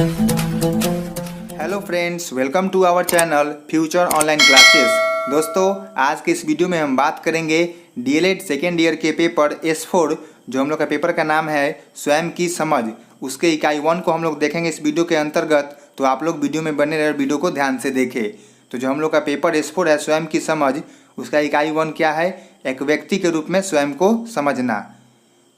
Hello friends, welcome to our channel Future Online Classes. दोस्तों, आज के इस वीडियो में हम बात करेंगे डीएलएड सेकेंड ईयर के पेपर S4, जो हम लोग का पेपर का नाम है स्वयं की समझ। उसके इकाई 1 को हम लोग देखेंगे इस वीडियो के अंतर्गत। तो आप लोग वीडियो में बने रहे, वीडियो को ध्यान से देखें। तो जो हम लोग का पेपर S4 है स्वयं की समझ, उसका इकाई 1 क्या है? एक व्यक्ति के रूप में स्वयं को समझना।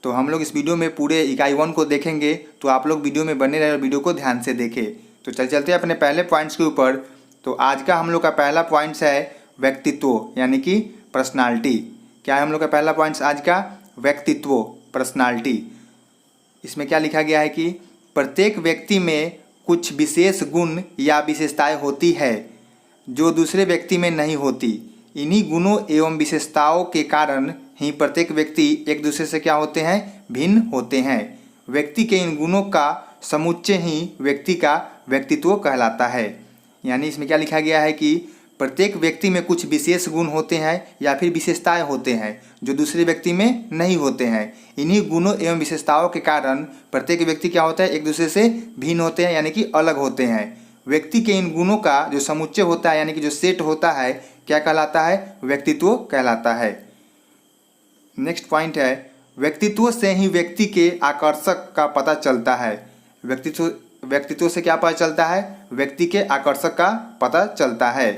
तो हम लोग इस वीडियो में पूरे इकाई 1 को देखेंगे। तो आप लोग वीडियो में बने रहे और वीडियो को ध्यान से देखें। तो चलते हैं अपने पहले पॉइंट्स के ऊपर। तो आज का हम लोग का पहला पॉइंट्स है व्यक्तित्व, यानी कि पर्सनालिटी। क्या है हम लोग का पहला पॉइंट्स आज का? व्यक्तित्व, पर्सनालिटी। इसमें क्या लिखा गया है कि प्रत्येक व्यक्ति में कुछ विशेष गुण या विशेषताएं होती है जो दूसरे व्यक्ति में नहीं होती। इन्हीं गुणों एवं विशेषताओं के कारण ही प्रत्येक व्यक्ति एक दूसरे से क्या होते हैं? भिन्न होते हैं। व्यक्ति के इन गुणों का समुच्चय ही व्यक्ति का व्यक्तित्व कहलाता है। यानी इसमें क्या लिखा गया है कि प्रत्येक व्यक्ति में कुछ विशेष गुण होते हैं या फिर विशेषताएं होते हैं जो दूसरे व्यक्ति में नहीं होते हैं। इन्हीं गुणों एवं विशेषताओं के कारण प्रत्येक व्यक्ति क्या होता है? एक दूसरे से भिन्न होते हैं, यानी कि अलग होते हैं। व्यक्ति के इन गुणों का जो समुच्चय होता है, यानी कि जो सेट होता है, क्या कहलाता है? व्यक्तित्व कहलाता है। नेक्स्ट पॉइंट है व्यक्तित्व से ही व्यक्ति के आकर्षक का पता चलता है। व्यक्तित्व से क्या पता चलता है? व्यक्ति के आकर्षक का पता चलता है।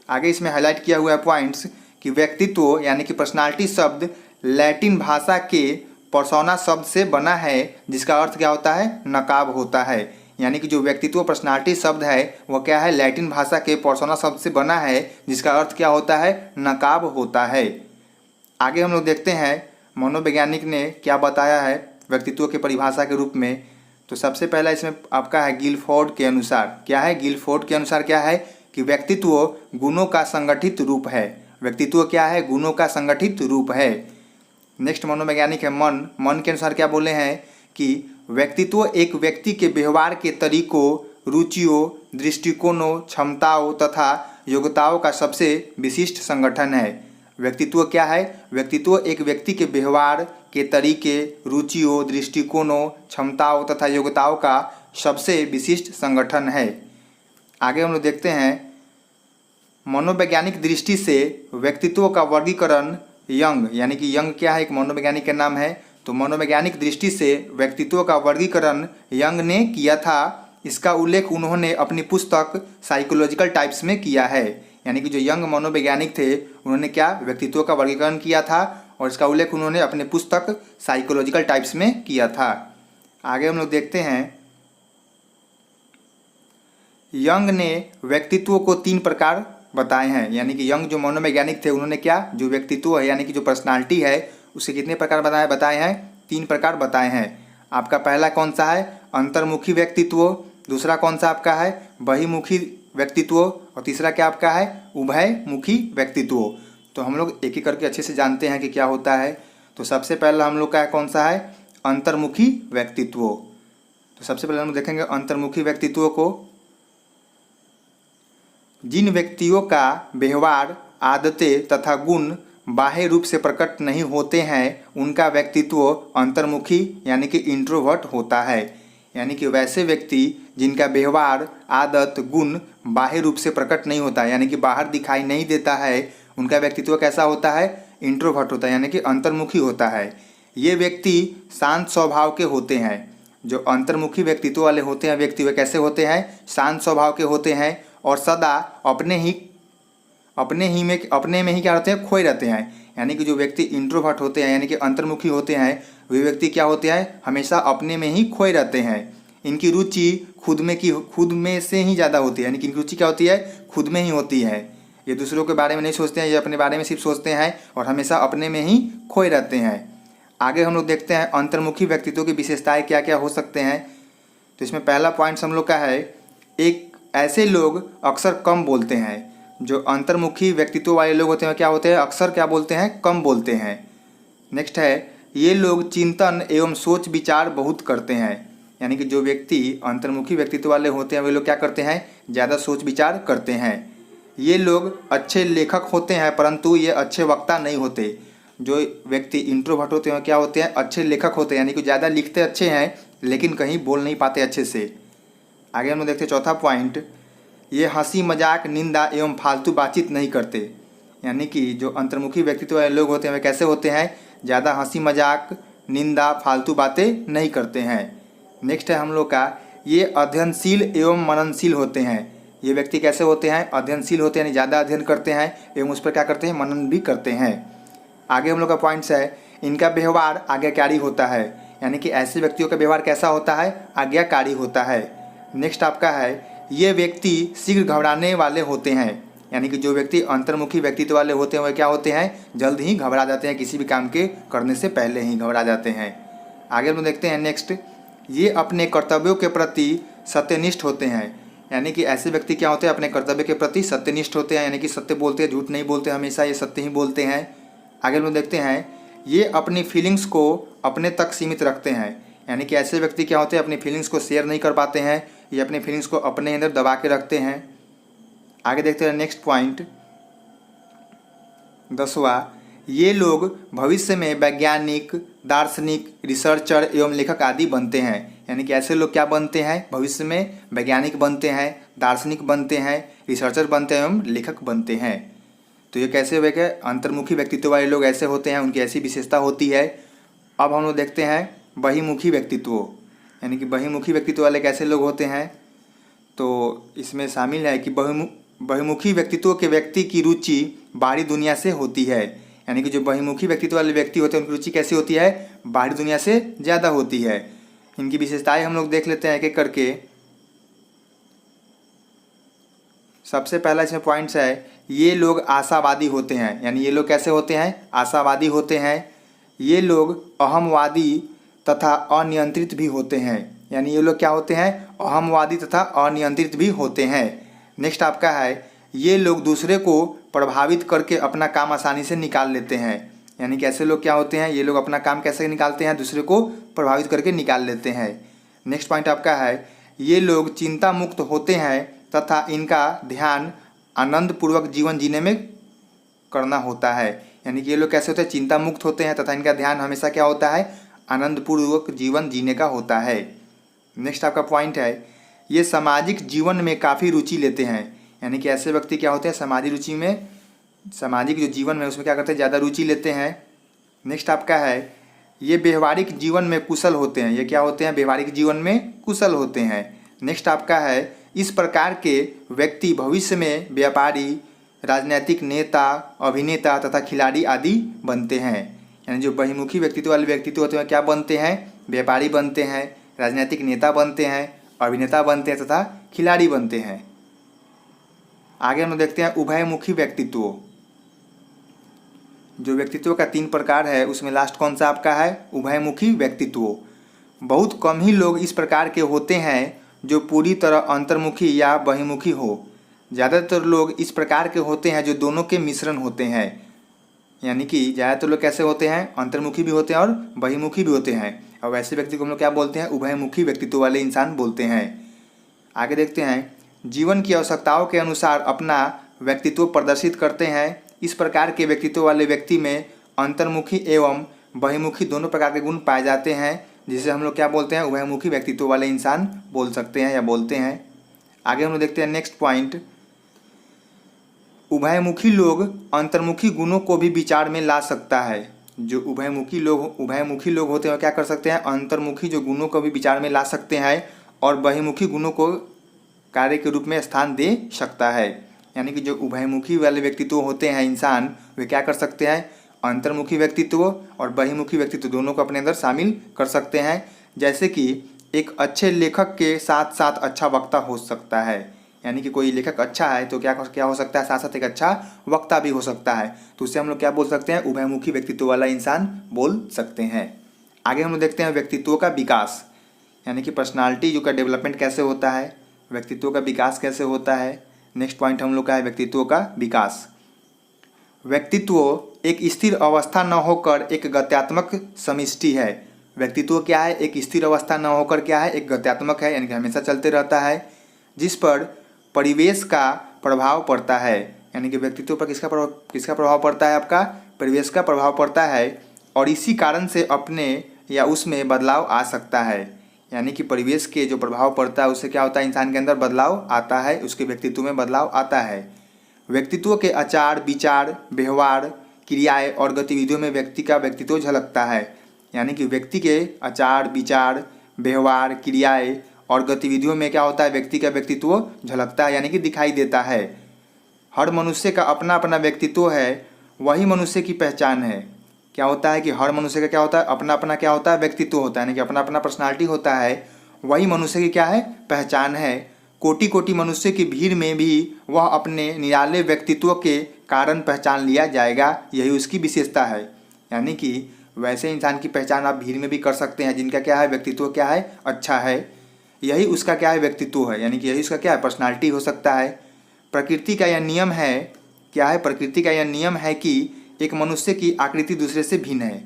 आगे इसमें हाईलाइट किया हुआ है पॉइंट्स कि व्यक्तित्व यानी कि पर्सनालिटी शब्द लैटिन भाषा के पर्सोना शब्द से बना है, जिसका अर्थ क्या होता है? नकाब होता है। यानी कि जो व्यक्तित्व पर्सनालिटी शब्द है वह क्या है? लैटिन भाषा के पर्सोना शब्द से बना है, जिसका अर्थ क्या होता है? नकाब होता है। आगे हम लोग देखते हैं मनोवैज्ञानिक ने क्या बताया है व्यक्तित्व के परिभाषा के रूप में। तो सबसे पहला इसमें आपका है गिलफोर्ड के अनुसार। क्या है? गिलफोर्ड के अनुसार क्या है कि व्यक्तित्व गुणों का संगठित रूप है। व्यक्तित्व क्या है? गुणों का संगठित रूप है। नेक्स्ट मनोवैज्ञानिक है मन के अनुसार क्या बोले हैं कि व्यक्तित्व एक व्यक्ति के व्यवहार के तरीकों, रुचियों, दृष्टिकोणों, क्षमताओं तथा योग्यताओं का सबसे विशिष्ट संगठन है। व्यक्तित्व क्या है? व्यक्तित्व एक व्यक्ति के व्यवहार के तरीके, रुचियों, दृष्टिकोणों, क्षमताओं तथा योग्यताओं का सबसे विशिष्ट संगठन है। आगे हम लोग देखते हैं मनोवैज्ञानिक दृष्टि से व्यक्तित्व का वर्गीकरण यंग, यानी कि यंग क्या है? एक मनोवैज्ञानिक का नाम है। तो मनोवैज्ञानिक दृष्टि से व्यक्तित्व का वर्गीकरण यंग ने किया था। इसका उल्लेख उन्होंने अपनी पुस्तक साइकोलॉजिकल टाइप्स में किया है। यानी कि जो यंग मनोवैज्ञानिक थे उन्होंने क्या? व्यक्तित्व का वर्गीकरण किया था और इसका उल्लेख उन्होंने अपने पुस्तक साइकोलॉजिकल टाइप्स में किया था। आगे हम लोग देखते हैं यंग ने व्यक्तित्व को 3 प्रकार बताए हैं। यानी कि यंग जो मनोवैज्ञानिक थे उन्होंने क्या? जो व्यक्तित्व है यानी कि जो पर्सनालिटी है उसे कितने प्रकार बताए हैं? 3 प्रकार बताए हैं। आपका पहला कौन सा है? अंतर्मुखी व्यक्तित्व। दूसरा कौन सा आपका है? बहिर्मुखी व्यक्तित्व। और तीसरा क्या आपका है? उभयमुखी व्यक्तित्व। तो हम लोग एक एक करके अच्छे से जानते हैं कि क्या होता है। तो सबसे पहला हम लोग का कौन सा है? अंतर्मुखी व्यक्तित्व। तो सबसे पहले हम देखेंगे अंतर्मुखी व्यक्तित्व को। जिन व्यक्तियों का व्यवहार, आदतें तथा गुण बाह्य रूप से प्रकट नहीं होते हैं उनका व्यक्तित्व अंतर्मुखी यानी कि इंट्रोवर्ट होता है। यानी कि वैसे व्यक्ति जिनका व्यवहार, आदत, गुण बाह्य रूप से प्रकट नहीं होता, यानी कि बाहर दिखाई नहीं देता है, उनका व्यक्तित्व कैसा होता है? इंट्रोवर्ट होता है, यानी कि अंतर्मुखी होता है। ये व्यक्ति शांत स्वभाव के होते हैं। जो अंतर्मुखी व्यक्तित्व वाले होते हैं व्यक्ति, वे कैसे होते हैं? शांत स्वभाव के होते हैं और सदा अपने में ही क्या होते हैं? खोए रहते हैं। यानी कि जो व्यक्ति इंट्रोवर्ट होते हैं यानी कि अंतर्मुखी होते हैं, वे व्यक्ति क्या होते हैं? हमेशा अपने में ही खोए रहते हैं। इनकी रुचि खुद में से ही ज़्यादा होती है। यानी कि इनकी रुचि क्या होती है? खुद में ही होती है। ये दूसरों के बारे में नहीं सोचते हैं, ये अपने बारे में सिर्फ सोचते हैं और हमेशा अपने में ही खोए रहते हैं। आगे हम लोग देखते हैं अंतर्मुखी व्यक्तित्व की विशेषताएं क्या क्या हो सकते हैं। तो इसमें पहला पॉइंट हम लोग का है एक ऐसे लोग अक्सर कम बोलते हैं। जो अंतर्मुखी व्यक्तित्व वाले लोग होते हैं क्या होते हैं? अक्सर क्या बोलते हैं? कम बोलते हैं। नेक्स्ट है ये लोग चिंतन एवं सोच विचार बहुत करते हैं। यानी कि जो व्यक्ति अंतर्मुखी व्यक्तित्व वाले होते हैं वे लोग क्या करते हैं? ज़्यादा सोच विचार करते हैं। ये लोग अच्छे लेखक होते हैं परंतु ये अच्छे वक्ता नहीं होते। जो व्यक्ति इंट्रोवर्ट होते हैं क्या होते हैं? अच्छे लेखक होते हैं, यानी कि ज़्यादा लिखते अच्छे हैं लेकिन कहीं बोल नहीं पाते अच्छे से। आगे हम लोग देखते हैं चौथा पॉइंट, ये हंसी मजाक निंदा एवं फालतू बातचीत नहीं करते। यानी कि जो अंतर्मुखी व्यक्तित्व वाले लोग होते हैं वे कैसे होते हैं, ज़्यादा हंसी मजाक निंदा फालतू बातें नहीं करते हैं। नेक्स्ट है हम लोग का, ये अध्ययनशील एवं मननशील होते हैं। ये व्यक्ति कैसे होते हैं, अध्ययनशील होते हैं, यानी ज़्यादा अध्ययन करते हैं एवं उस पर क्या करते हैं, मनन भी करते हैं। आगे हम लोग का पॉइंट्स है, इनका व्यवहार आज्ञाकारी होता है। यानी कि ऐसे व्यक्तियों का व्यवहार कैसा होता है, आज्ञाकारी होता है। नेक्स्ट आपका है, ये व्यक्ति शीघ्र घबराने वाले होते हैं। यानी कि जो व्यक्ति अंतर्मुखी व्यक्तित्व वाले होते हैं वह क्या होते हैं, जल्द ही घबरा जाते हैं, किसी भी काम के करने से पहले ही घबरा जाते हैं। आगे हम देखते हैं नेक्स्ट, ये अपने कर्तव्यों के प्रति सत्यनिष्ठ होते हैं। यानी कि ऐसे व्यक्ति क्या होते हैं, अपने कर्तव्य के प्रति सत्यनिष्ठ होते हैं, यानी कि सत्य बोलते हैं, झूठ नहीं बोलते, हमेशा ये सत्य ही बोलते हैं। आगे हम देखते हैं, ये अपनी फीलिंग्स को अपने तक सीमित रखते हैं। यानी कि ऐसे व्यक्ति क्या होते हैं, अपनी फीलिंग्स को शेयर नहीं कर पाते हैं, ये अपनी फीलिंग्स को अपने अंदर दबा के रखते हैं। आगे देखते हैं नेक्स्ट पॉइंट 10वां, ये लोग भविष्य में वैज्ञानिक, दार्शनिक, रिसर्चर एवं लेखक आदि बनते हैं। यानी कि ऐसे लोग क्या बनते हैं, भविष्य में वैज्ञानिक बनते हैं, दार्शनिक बनते हैं, रिसर्चर बनते हैं एवं लेखक बनते हैं। तो ये कैसे हुए कि अंतर्मुखी व्यक्तित्व वाले लोग ऐसे होते हैं, उनकी ऐसी विशेषता होती है। अब हम लोग देखते हैं बहिमुखी व्यक्तित्व। यानी कि बहिमुखी व्यक्तित्व वाले कैसे लोग होते हैं, तो इसमें शामिल है कि बहिमुखी व्यक्तित्व के व्यक्ति की रुचि बाहरी दुनिया से होती है। यानी कि जो बहिमुखी व्यक्तित्व वाले व्यक्ति होते हैं उनकी रुचि कैसी होती है, बाहरी दुनिया से ज़्यादा होती है। इनकी विशेषताएं हम लोग देख लेते हैं एक एक करके। सबसे पहला इसमें पॉइंट्स है, ये लोग आशावादी होते हैं। यानी ये लोग कैसे होते हैं, आशावादी होते हैं। ये लोग अहमवादी तथा अनियंत्रित भी होते हैं। यानी ये लोग क्या होते हैं, अहमवादी तथा अनियंत्रित भी होते हैं। नेक्स्ट आपका है, ये लोग दूसरे को प्रभावित करके अपना काम आसानी से निकाल लेते हैं। यानी कि ऐसे लोग क्या होते हैं, ये लोग अपना काम कैसे निकालते हैं, दूसरे को प्रभावित करके निकाल लेते हैं। नेक्स्ट पॉइंट आपका है, ये लोग चिंता मुक्त होते हैं तथा इनका ध्यान आनंदपूर्वक जीवन जीने में करना होता है। यानी कि ये लोग कैसे होते हैं, चिंता मुक्त होते हैं तथा इनका ध्यान हमेशा क्या होता है, आनंदपूर्वक जीवन जीने का होता है। नेक्स्ट आपका पॉइंट है, ये सामाजिक जीवन में काफ़ी रुचि लेते हैं। यानी कि ऐसे व्यक्ति क्या होते हैं, सामाजिक रुचि में, सामाजिक जो जीवन में उसमें क्या करते हैं, ज़्यादा रुचि लेते हैं। नेक्स्ट आपका है, ये व्यवहारिक जीवन में कुशल होते हैं। ये क्या होते हैं, व्यवहारिक जीवन में कुशल होते हैं। नेक्स्ट आपका है, इस प्रकार के व्यक्ति भविष्य में व्यापारी, राजनीतिक नेता, अभिनेता तथा खिलाड़ी आदि बनते हैं। यानी जो बहिमुखी व्यक्तित्व वाले व्यक्तित्व होते हैं क्या बनते हैं, व्यापारी बनते हैं, राजनीतिक नेता बनते हैं, अभिनेता बनते हैं तथा खिलाड़ी बनते हैं। आगे हम देखते हैं उभयमुखी व्यक्तित्व। जो व्यक्तित्व का 3 प्रकार है उसमें लास्ट कौन सा आपका है, उभयमुखी व्यक्तित्व। बहुत कम ही लोग इस प्रकार के होते हैं जो पूरी तरह अंतर्मुखी या बहिमुखी हो। ज़्यादातर लोग इस प्रकार के होते हैं जो दोनों के मिश्रण होते हैं। यानी कि ज़्यादातर लोग कैसे होते हैं, अंतर्मुखी भी होते हैं और बहिमुखी भी होते हैं। और वैसे व्यक्ति को हम लोग क्या बोलते हैं, उभयमुखी व्यक्तित्व वाले इंसान बोलते हैं। आगे देखते हैं, जीवन की आवश्यकताओं के अनुसार अपना व्यक्तित्व प्रदर्शित करते हैं। इस प्रकार के व्यक्तित्व वाले व्यक्ति में अंतर्मुखी एवं बहिमुखी दोनों प्रकार के गुण पाए जाते हैं, जिसे हम लोग क्या बोलते हैं, उभयमुखी व्यक्तित्व वाले इंसान बोल सकते हैं या बोलते हैं। आगे हम लोग देखते हैं नेक्स्ट पॉइंट, उभयमुखी लोग अंतर्मुखी गुणों को भी विचार में ला सकता है। जो उभयमुखी लोग होते हैं क्या कर सकते हैं, अंतर्मुखी जो गुणों को भी विचार में ला सकते हैं और बहिमुखी गुणों को कार्य के रूप में स्थान दे सकता है। यानी कि जो उभयमुखी वाले व्यक्तित्व होते हैं इंसान, वे क्या कर सकते हैं, अंतर्मुखी व्यक्तित्व और बहिमुखी व्यक्तित्व दोनों को अपने अंदर शामिल कर सकते हैं। जैसे कि एक अच्छे लेखक के साथ साथ अच्छा वक्ता हो सकता है। यानी कि कोई लेखक अच्छा है तो क्या हो सकता है, साथ साथ एक अच्छा वक्ता भी हो सकता है। तो उससे हम लोग क्या बोल सकते हैं, उभयमुखी व्यक्तित्व वाला इंसान बोल सकते हैं। आगे हम लोग देखते हैं व्यक्तित्व का विकास। यानी कि पर्सनालिटी जो का डेवलपमेंट कैसे होता है, व्यक्तित्व का विकास कैसे होता है। नेक्स्ट पॉइंट हम लोग का है व्यक्तित्व का विकास। व्यक्तित्व एक स्थिर अवस्था न होकर एक गत्यात्मक समिष्टि है। व्यक्तित्व क्या है, एक स्थिर अवस्था न होकर क्या है, एक गत्यात्मक है, यानी कि हमेशा चलते रहता है, जिस पर परिवेश का प्रभाव पड़ता है। यानी कि व्यक्तित्व पर किसका प्रभाव पड़ता है, आपका परिवेश का प्रभाव पड़ता है और इसी कारण से अपने या उसमें बदलाव आ सकता है। यानी कि परिवेश के जो प्रभाव पड़ता है उससे क्या होता है, इंसान के अंदर बदलाव आता है, उसके व्यक्तित्व में बदलाव आता है। व्यक्तित्व के आचार विचार व्यवहार क्रियाएं और गतिविधियों में व्यक्ति का व्यक्तित्व झलकता है। यानी कि व्यक्ति के आचार विचार व्यवहार क्रियाएं और गतिविधियों में क्या होता है, व्यक्ति का व्यक्तित्व झलकता है, यानी कि दिखाई देता है। हर मनुष्य का अपना अपना व्यक्तित्व है, वही मनुष्य की पहचान है। क्या होता है कि हर मनुष्य का क्या होता है, अपना अपना क्या होता है, व्यक्तित्व होता है, यानी कि अपना अपना पर्सनालिटी होता है, वही मनुष्य की क्या है, पहचान है। कोटि कोटि मनुष्य की भीड़ में भी वह अपने निराले व्यक्तित्व के कारण पहचान लिया जाएगा, यही उसकी विशेषता है। यानी कि वैसे इंसान की पहचान आप भीड़ में भी कर सकते हैं जिनका क्या है, व्यक्तित्व क्या है, अच्छा है, यही उसका क्या है, व्यक्तित्व है, यानी कि यही उसका क्या है, पर्सनालिटी हो सकता है। प्रकृति का यह नियम है, क्या है, प्रकृति का यह नियम है कि एक मनुष्य की आकृति दूसरे से भिन्न है।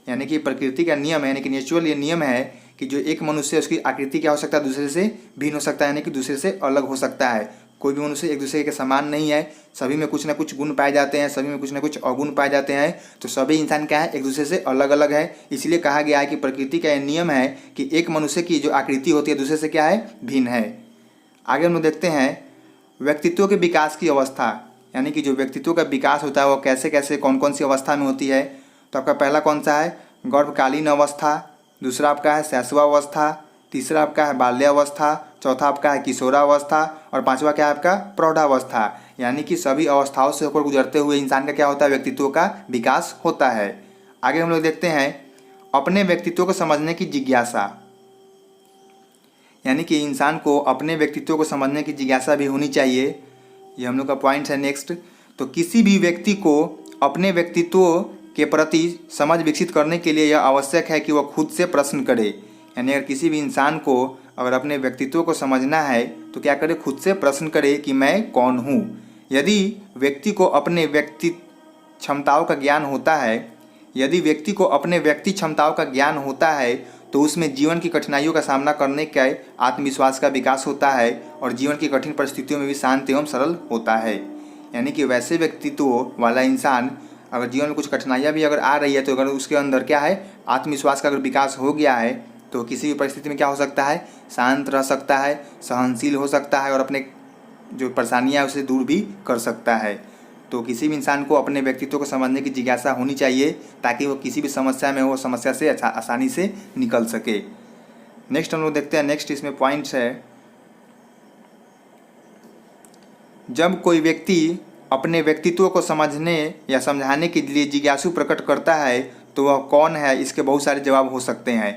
यानी कि प्रकृति का नियम है, यानी कि नेचुरल ये नियम है कि जो एक मनुष्य है उसकी आकृति क्या हो सकता है, दूसरे से भिन्न हो सकता है, यानी कि दूसरे से अलग हो सकता है। कोई भी मनुष्य एक दूसरे के समान नहीं है, सभी में कुछ ना कुछ गुण पाए जाते हैं, सभी में कुछ ना कुछ अवगुण पाए जाते हैं। तो सभी इंसान क्या है, एक दूसरे से अलग अलग है। इसलिए कहा गया है कि प्रकृति का यह नियम है कि एक मनुष्य की जो आकृति होती है दूसरे से क्या है, भिन्न है। आगे हम लोग देखते हैं व्यक्तित्व के विकास की अवस्था, यानी कि जो व्यक्तित्व का विकास होता है वो कैसे कैसे कौन कौन सी अवस्था में होती है। तो आपका पहला कौन सा है, गर्भकालीन अवस्था, दूसरा आपका है शैशवावस्था, तीसरा आपका है बाल्यावस्था, चौथा आपका है किशोरावस्था और पांचवा क्या है आपका, प्रौढ़ावस्था। यानी कि सभी अवस्थाओं से होकर गुजरते हुए इंसान का क्या होता है, व्यक्तित्व का विकास होता है। आगे हम लोग देखते हैं अपने व्यक्तित्व को समझने की जिज्ञासा, यानी कि इंसान को अपने व्यक्तित्व को समझने की जिज्ञासा भी होनी चाहिए, ये हम लोग का पॉइंट है नेक्स्ट। तो किसी भी व्यक्ति को अपने व्यक्तित्व के प्रति समझ विकसित करने के लिए यह आवश्यक है कि वह खुद से प्रश्न करे। यानी अगर किसी भी इंसान को अगर अपने व्यक्तित्व को समझना है तो क्या करे, खुद से प्रश्न करे कि मैं कौन हूँ। यदि व्यक्ति को अपने व्यक्ति क्षमताओं का ज्ञान होता है, यदि व्यक्ति को अपने व्यक्ति क्षमताओं का ज्ञान होता है तो उसमें जीवन की कठिनाइयों का सामना करने के आत्मविश्वास का विकास होता है और जीवन की कठिन परिस्थितियों में भी शांत एवं सरल होता है। यानी कि वैसे व्यक्तित्व वाला इंसान अगर जीवन में कुछ कठिनाइयाँ भी अगर आ रही है तो अगर उसके अंदर क्या है, आत्मविश्वास का अगर विकास हो गया है तो किसी भी परिस्थिति में क्या हो सकता है, शांत रह सकता है, सहनशील हो सकता है और अपने जो परेशानियाँ उसे दूर भी कर सकता है। तो किसी भी इंसान को अपने व्यक्तित्व को समझने की जिज्ञासा होनी चाहिए ताकि वो किसी भी समस्या में वो समस्या से आसानी से निकल सके। नेक्स्ट हम लोग देखते हैं, नेक्स्ट इसमें पॉइंट्स है, जब कोई व्यक्ति अपने व्यक्तित्व को समझने या समझाने के लिए जिज्ञासु प्रकट करता है तो वह कौन है, इसके बहुत सारे जवाब हो सकते हैं।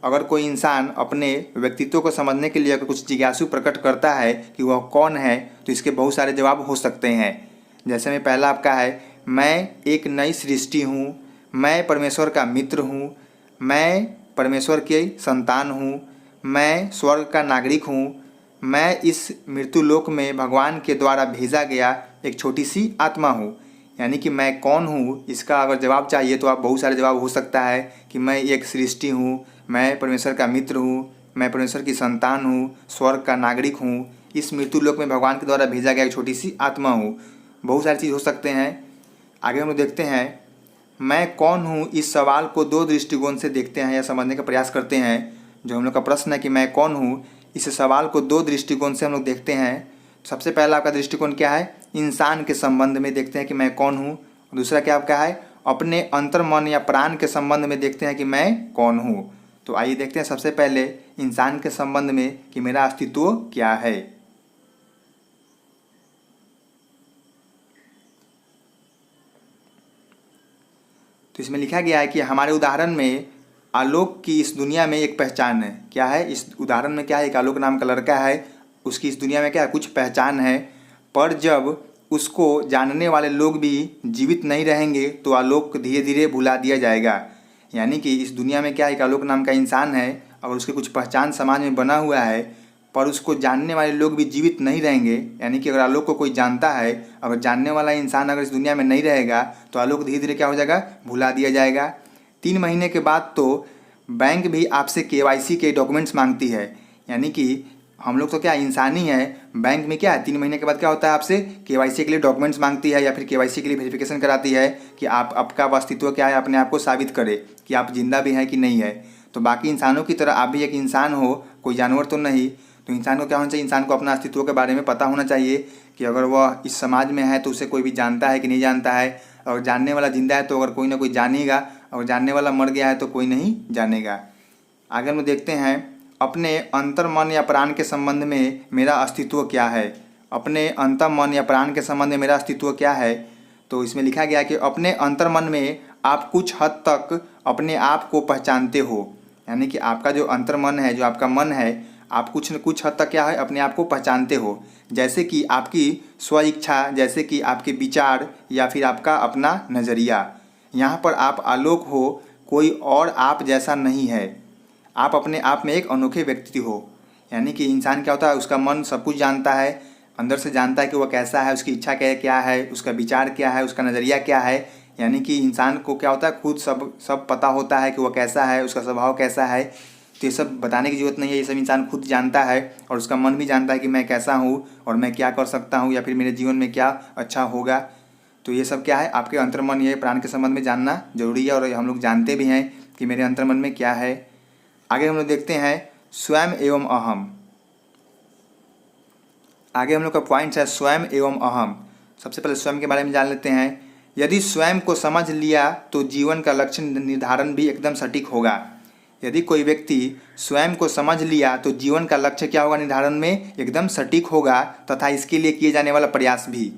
अगर कोई इंसान अपने व्यक्तित्व को समझने के लिए अगर कुछ जिज्ञासु प्रकट करता है कि वह कौन है तो इसके बहुत सारे जवाब हो सकते हैं। जैसे में पहला आपका है, मैं एक नई सृष्टि हूँ, मैं परमेश्वर का मित्र हूँ, मैं परमेश्वर की संतान हूँ, मैं स्वर्ग का नागरिक हूँ, मैं इस मृत्युलोक में भगवान के द्वारा भेजा गया एक छोटी सी आत्मा हूँ। यानी कि मैं कौन हूँ, इसका अगर जवाब चाहिए तो आप बहुत सारे जवाब हो सकता है कि मैं एक सृष्टि हूँ, मैं परमेश्वर का मित्र हूँ, मैं परमेश्वर की संतान हूँ, स्वर्ग का नागरिक हूँ, इस मृत्युलोक में भगवान के द्वारा भेजा गया एक छोटी सी आत्मा हूँ। बहुत सारी चीज़ हो सकते हैं। आगे हम लोग देखते हैं, मैं कौन हूँ, इस सवाल को दो दृष्टिकोण से देखते हैं या समझने का प्रयास करते हैं। जो हम लोग का प्रश्न है कि मैं कौन हूँ, इस सवाल को दो दृष्टिकोण से हम लोग देखते हैं। सबसे पहला आपका दृष्टिकोण क्या है, इंसान के संबंध में देखते हैं कि मैं कौन हूँ। दूसरा क्या आपका है, अपने अंतर मन या प्राण के संबंध में देखते हैं कि मैं कौन हूँ। तो आइए देखते हैं सबसे पहले इंसान के संबंध में कि मेरा अस्तित्व क्या है। तो इसमें लिखा गया है कि हमारे उदाहरण में आलोक की इस दुनिया में एक पहचान है। क्या है, इस उदाहरण में क्या है, एक आलोक नाम का लड़का है, उसकी इस दुनिया में क्या है, कुछ पहचान है। पर जब उसको जानने वाले लोग भी जीवित नहीं रहेंगे तो आलोक धीरे धीरे भुला दिया जाएगा। यानी कि इस दुनिया में क्या है, एक आलोक नाम का इंसान है और उसकी कुछ पहचान समाज में बना हुआ है, पर उसको जानने वाले लोग भी जीवित नहीं रहेंगे। यानी कि अगर आलोक को कोई जानता है, अगर जानने वाला इंसान अगर इस दुनिया में नहीं रहेगा तो आलोक धीरे धीरे क्या हो जाएगा, भुला दिया जाएगा। 3 महीने के बाद तो बैंक भी आपसे KYC के डॉक्यूमेंट्स मांगती है। यानी कि हम लोग तो क्या इंसान ही है, बैंक में क्या है 3 महीने के बाद क्या होता है, आपसे KYC के लिए डॉक्यूमेंट्स मांगती है या फिर KYC के लिए वेरिफिकेशन कराती है कि आप आपका अस्तित्व क्या है, अपने आप को साबित करे कि आप जिंदा भी हैं कि नहीं है। तो बाकी इंसानों की तरह आप भी एक इंसान हो, कोई जानवर तो नहीं। तो इंसान को क्या होना चाहिए, इंसान को अपना अस्तित्व के बारे में पता होना चाहिए कि अगर वह इस समाज में है तो उसे कोई भी जानता है कि नहीं जानता है। और जानने वाला जिंदा है तो अगर कोई ना कोई जानेगा, और जानने वाला मर गया है तो कोई नहीं जानेगा। आगे हम लोग देखते हैं, अपने अंतर मन या प्राण के संबंध में मेरा अस्तित्व क्या है। अपने अंतर मन या प्राण के संबंध में मेरा अस्तित्व क्या है। तो इसमें लिखा गया कि अपने अंतर मन में आप कुछ हद तक अपने आप को पहचानते हो। यानी कि आपका जो अंतर मन है, जो आपका मन है, आप कुछ न कुछ हद तक क्या है, अपने आप को पहचानते हो। जैसे कि आपकी स्व इच्छा, जैसे कि आपके विचार या फिर आपका अपना नज़रिया। यहाँ पर आप आलोक हो, कोई और आप जैसा नहीं है। आप अपने आप में एक अनोखे व्यक्ति हो। यानी कि इंसान क्या होता है, उसका मन सब कुछ जानता है, अंदर से जानता है कि वह कैसा है, उसकी इच्छा क्या है, उसका विचार क्या है, उसका नज़रिया क्या है। यानी कि इंसान को क्या होता है, खुद सब पता होता है कि वह कैसा है, उसका स्वभाव कैसा है। तो ये सब बताने की ज़रूरत नहीं है, ये सब इंसान खुद जानता है। और उसका मन भी जानता है कि मैं कैसा हूँ और मैं क्या कर सकता हूँ या फिर मेरे जीवन में क्या अच्छा होगा। तो ये सब क्या है, आपके अंतर्मन, ये प्राण के संबंध में जानना जरूरी है। और हम लोग जानते भी हैं कि मेरे अंतर्मन में क्या है। आगे हम लोग देखते हैं, स्वयं एवं अहम। आगे हम लोग का पॉइंट है स्वयं एवं अहम। सबसे पहले स्वयं के बारे में जान लेते हैं। यदि स्वयं को समझ लिया तो जीवन का लक्ष्य निर्धारण भी एकदम सटीक होगा। यदि कोई व्यक्ति स्वयं को समझ लिया तो जीवन का लक्ष्य क्या होगा, निर्धारण में एकदम सटीक होगा, तथा इसके लिए किए जाने वाला प्रयास भी।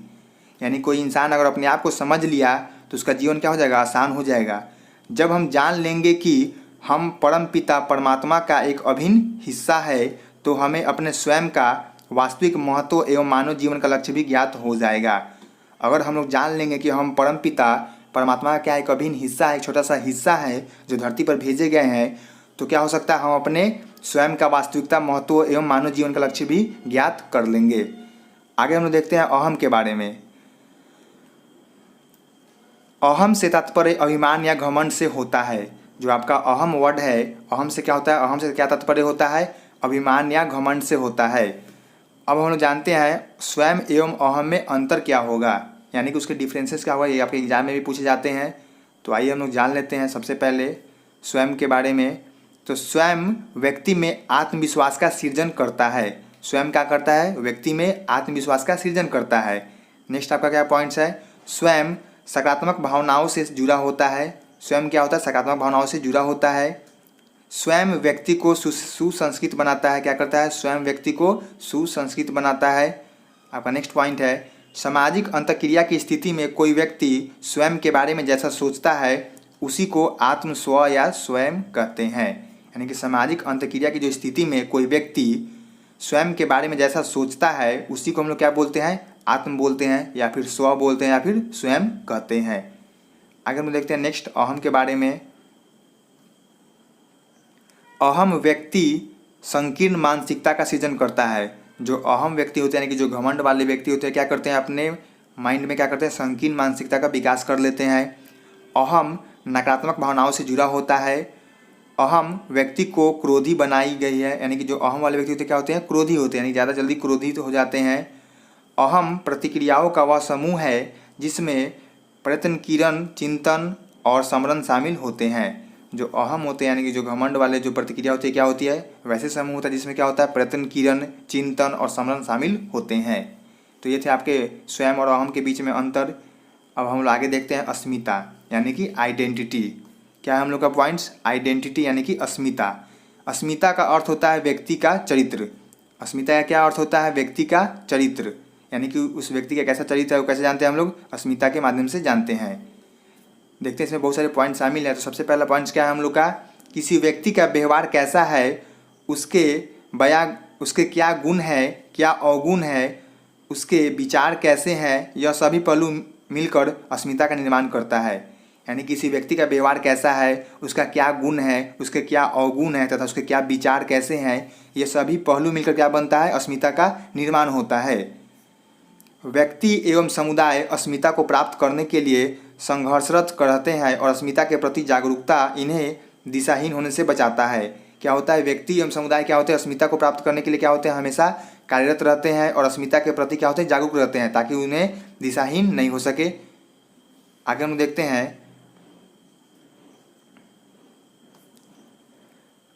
यानी कोई इंसान अगर अपने आप को समझ लिया तो उसका जीवन क्या हो जाएगा, आसान हो जाएगा। जब हम जान लेंगे कि हम परम पिता परमात्मा का एक अभिन्न हिस्सा है तो हमें अपने स्वयं का वास्तविक महत्व एवं मानव जीवन का लक्ष्य भी ज्ञात हो जाएगा। अगर हम लोग जान लेंगे कि हम परम पिता परमात्मा का क्या एक अभिन्न हिस्सा है, एक छोटा सा हिस्सा है जो धरती पर भेजे गए हैं, तो क्या हो सकता है, हम अपने स्वयं का वास्तविकता, महत्व एवं मानव जीवन का लक्ष्य भी ज्ञात कर लेंगे। आगे हम लोग देखते हैं अहम के बारे में। अहम से तात्पर्य अभिमान या घमंड से होता है। जो आपका अहम वर्ड है, अहम से क्या होता है, अहम से क्या तात्पर्य होता है, अभिमान या घमंड से होता है। अब हम लोग जानते हैं स्वयं एवं अहम में अंतर क्या होगा, यानी कि उसके डिफरेंसेस क्या होगा, ये आपके एग्जाम में भी पूछे जाते हैं। तो आइए हम लोग जान लेते हैं सबसे पहले स्वयं के बारे में। तो स्वयं व्यक्ति में आत्मविश्वास का सृजन करता है। स्वयं क्या करता है, व्यक्ति में आत्मविश्वास का सृजन करता है। नेक्स्ट आपका क्या पॉइंट्स है, स्वयं सकारात्मक भावनाओं से जुड़ा होता है। स्वयं क्या होता है, सकारात्मक भावनाओं से जुड़ा होता है। स्वयं व्यक्ति को सुसंस्कृत बनाता है। क्या करता है, स्वयं व्यक्ति को सुसंस्कृत बनाता है। आपका नेक्स्ट पॉइंट है, सामाजिक अंतःक्रिया की स्थिति में कोई व्यक्ति स्वयं के बारे में जैसा सोचता है उसी को आत्म स्व या स्वयं कहते हैं। यानी कि सामाजिक अंतःक्रिया की जो स्थिति में कोई व्यक्ति स्वयं के बारे में जैसा सोचता है उसी को हम लोग क्या बोलते हैं, आत्म बोलते हैं, या फिर स्व बोलते हैं, या फिर स्वयं कहते हैं। आगे हम देखते हैं नेक्स्ट अहम के बारे में। अहम व्यक्ति संकीर्ण मानसिकता का सृजन करता है। जो अहम व्यक्ति होते हैं, यानी कि जो घमंड वाले व्यक्ति होते हैं, क्या करते हैं, अपने माइंड में क्या करते हैं, संकीर्ण मानसिकता का विकास कर लेते हैं। अहम नकारात्मक भावनाओं से जुड़ा होता है। अहम व्यक्ति को क्रोधी बनाई गई है। यानी कि जो अहम वाले व्यक्ति होते हैं क्या होते हैं, क्रोधी होते हैं, यानी ज़्यादा जल्दी क्रोधित हो जाते हैं। अहम प्रतिक्रियाओं का वह समूह है जिसमें प्रयत्न, किरण, चिंतन और समरण शामिल होते हैं। जो अहम होते हैं, यानी कि जो घमंड वाले जो प्रतिक्रिया होती है क्या होती है, वैसे समूह होता है जिसमें क्या होता है, प्रयत्न, किरण, चिंतन और समरण शामिल होते हैं। तो ये थे आपके स्वयं और अहम के बीच में अंतर। अब हम लोग आगे देखते हैं अस्मिता, यानी कि आइडेंटिटी। क्या है हम लोग का पॉइंट्स, आइडेंटिटी यानी कि अस्मिता। अस्मिता का अर्थ होता है व्यक्ति का चरित्र। अस्मिता का क्या अर्थ होता है, व्यक्ति का चरित्र, यानी कि उस व्यक्ति का कैसा चरित्र है वो कैसे जानते हैं हम लोग, अस्मिता के माध्यम से जानते हैं। देखते हैं इसमें बहुत सारे पॉइंट शामिल हैं। तो सबसे पहला पॉइंट क्या है हम लोग का, किसी व्यक्ति का व्यवहार कैसा है, उसके क्या गुण है, क्या अवगुण है, उसके विचार कैसे हैं, यह सभी पहलू मिलकर अस्मिता का निर्माण करता है। यानी किसी व्यक्ति का व्यवहार कैसा है, उसका क्या गुण है, उसके क्या अवगुण है, तथा उसके क्या विचार कैसे हैं, ये सभी पहलू मिलकर क्या बनता है, अस्मिता का निर्माण होता है। व्यक्ति एवं समुदाय अस्मिता को प्राप्त करने के लिए संघर्षरत रहते हैं और अस्मिता के प्रति जागरूकता इन्हें दिशाहीन होने से बचाता है। क्या होता है, व्यक्ति एवं समुदाय क्या होते हैं, अस्मिता को प्राप्त करने के लिए क्या होते हैं, हमेशा कार्यरत रहते हैं और अस्मिता के प्रति क्या होते हैं, जागरूक रहते हैं, ताकि उन्हें दिशाहीन नहीं हो सके। आगे हम देखते हैं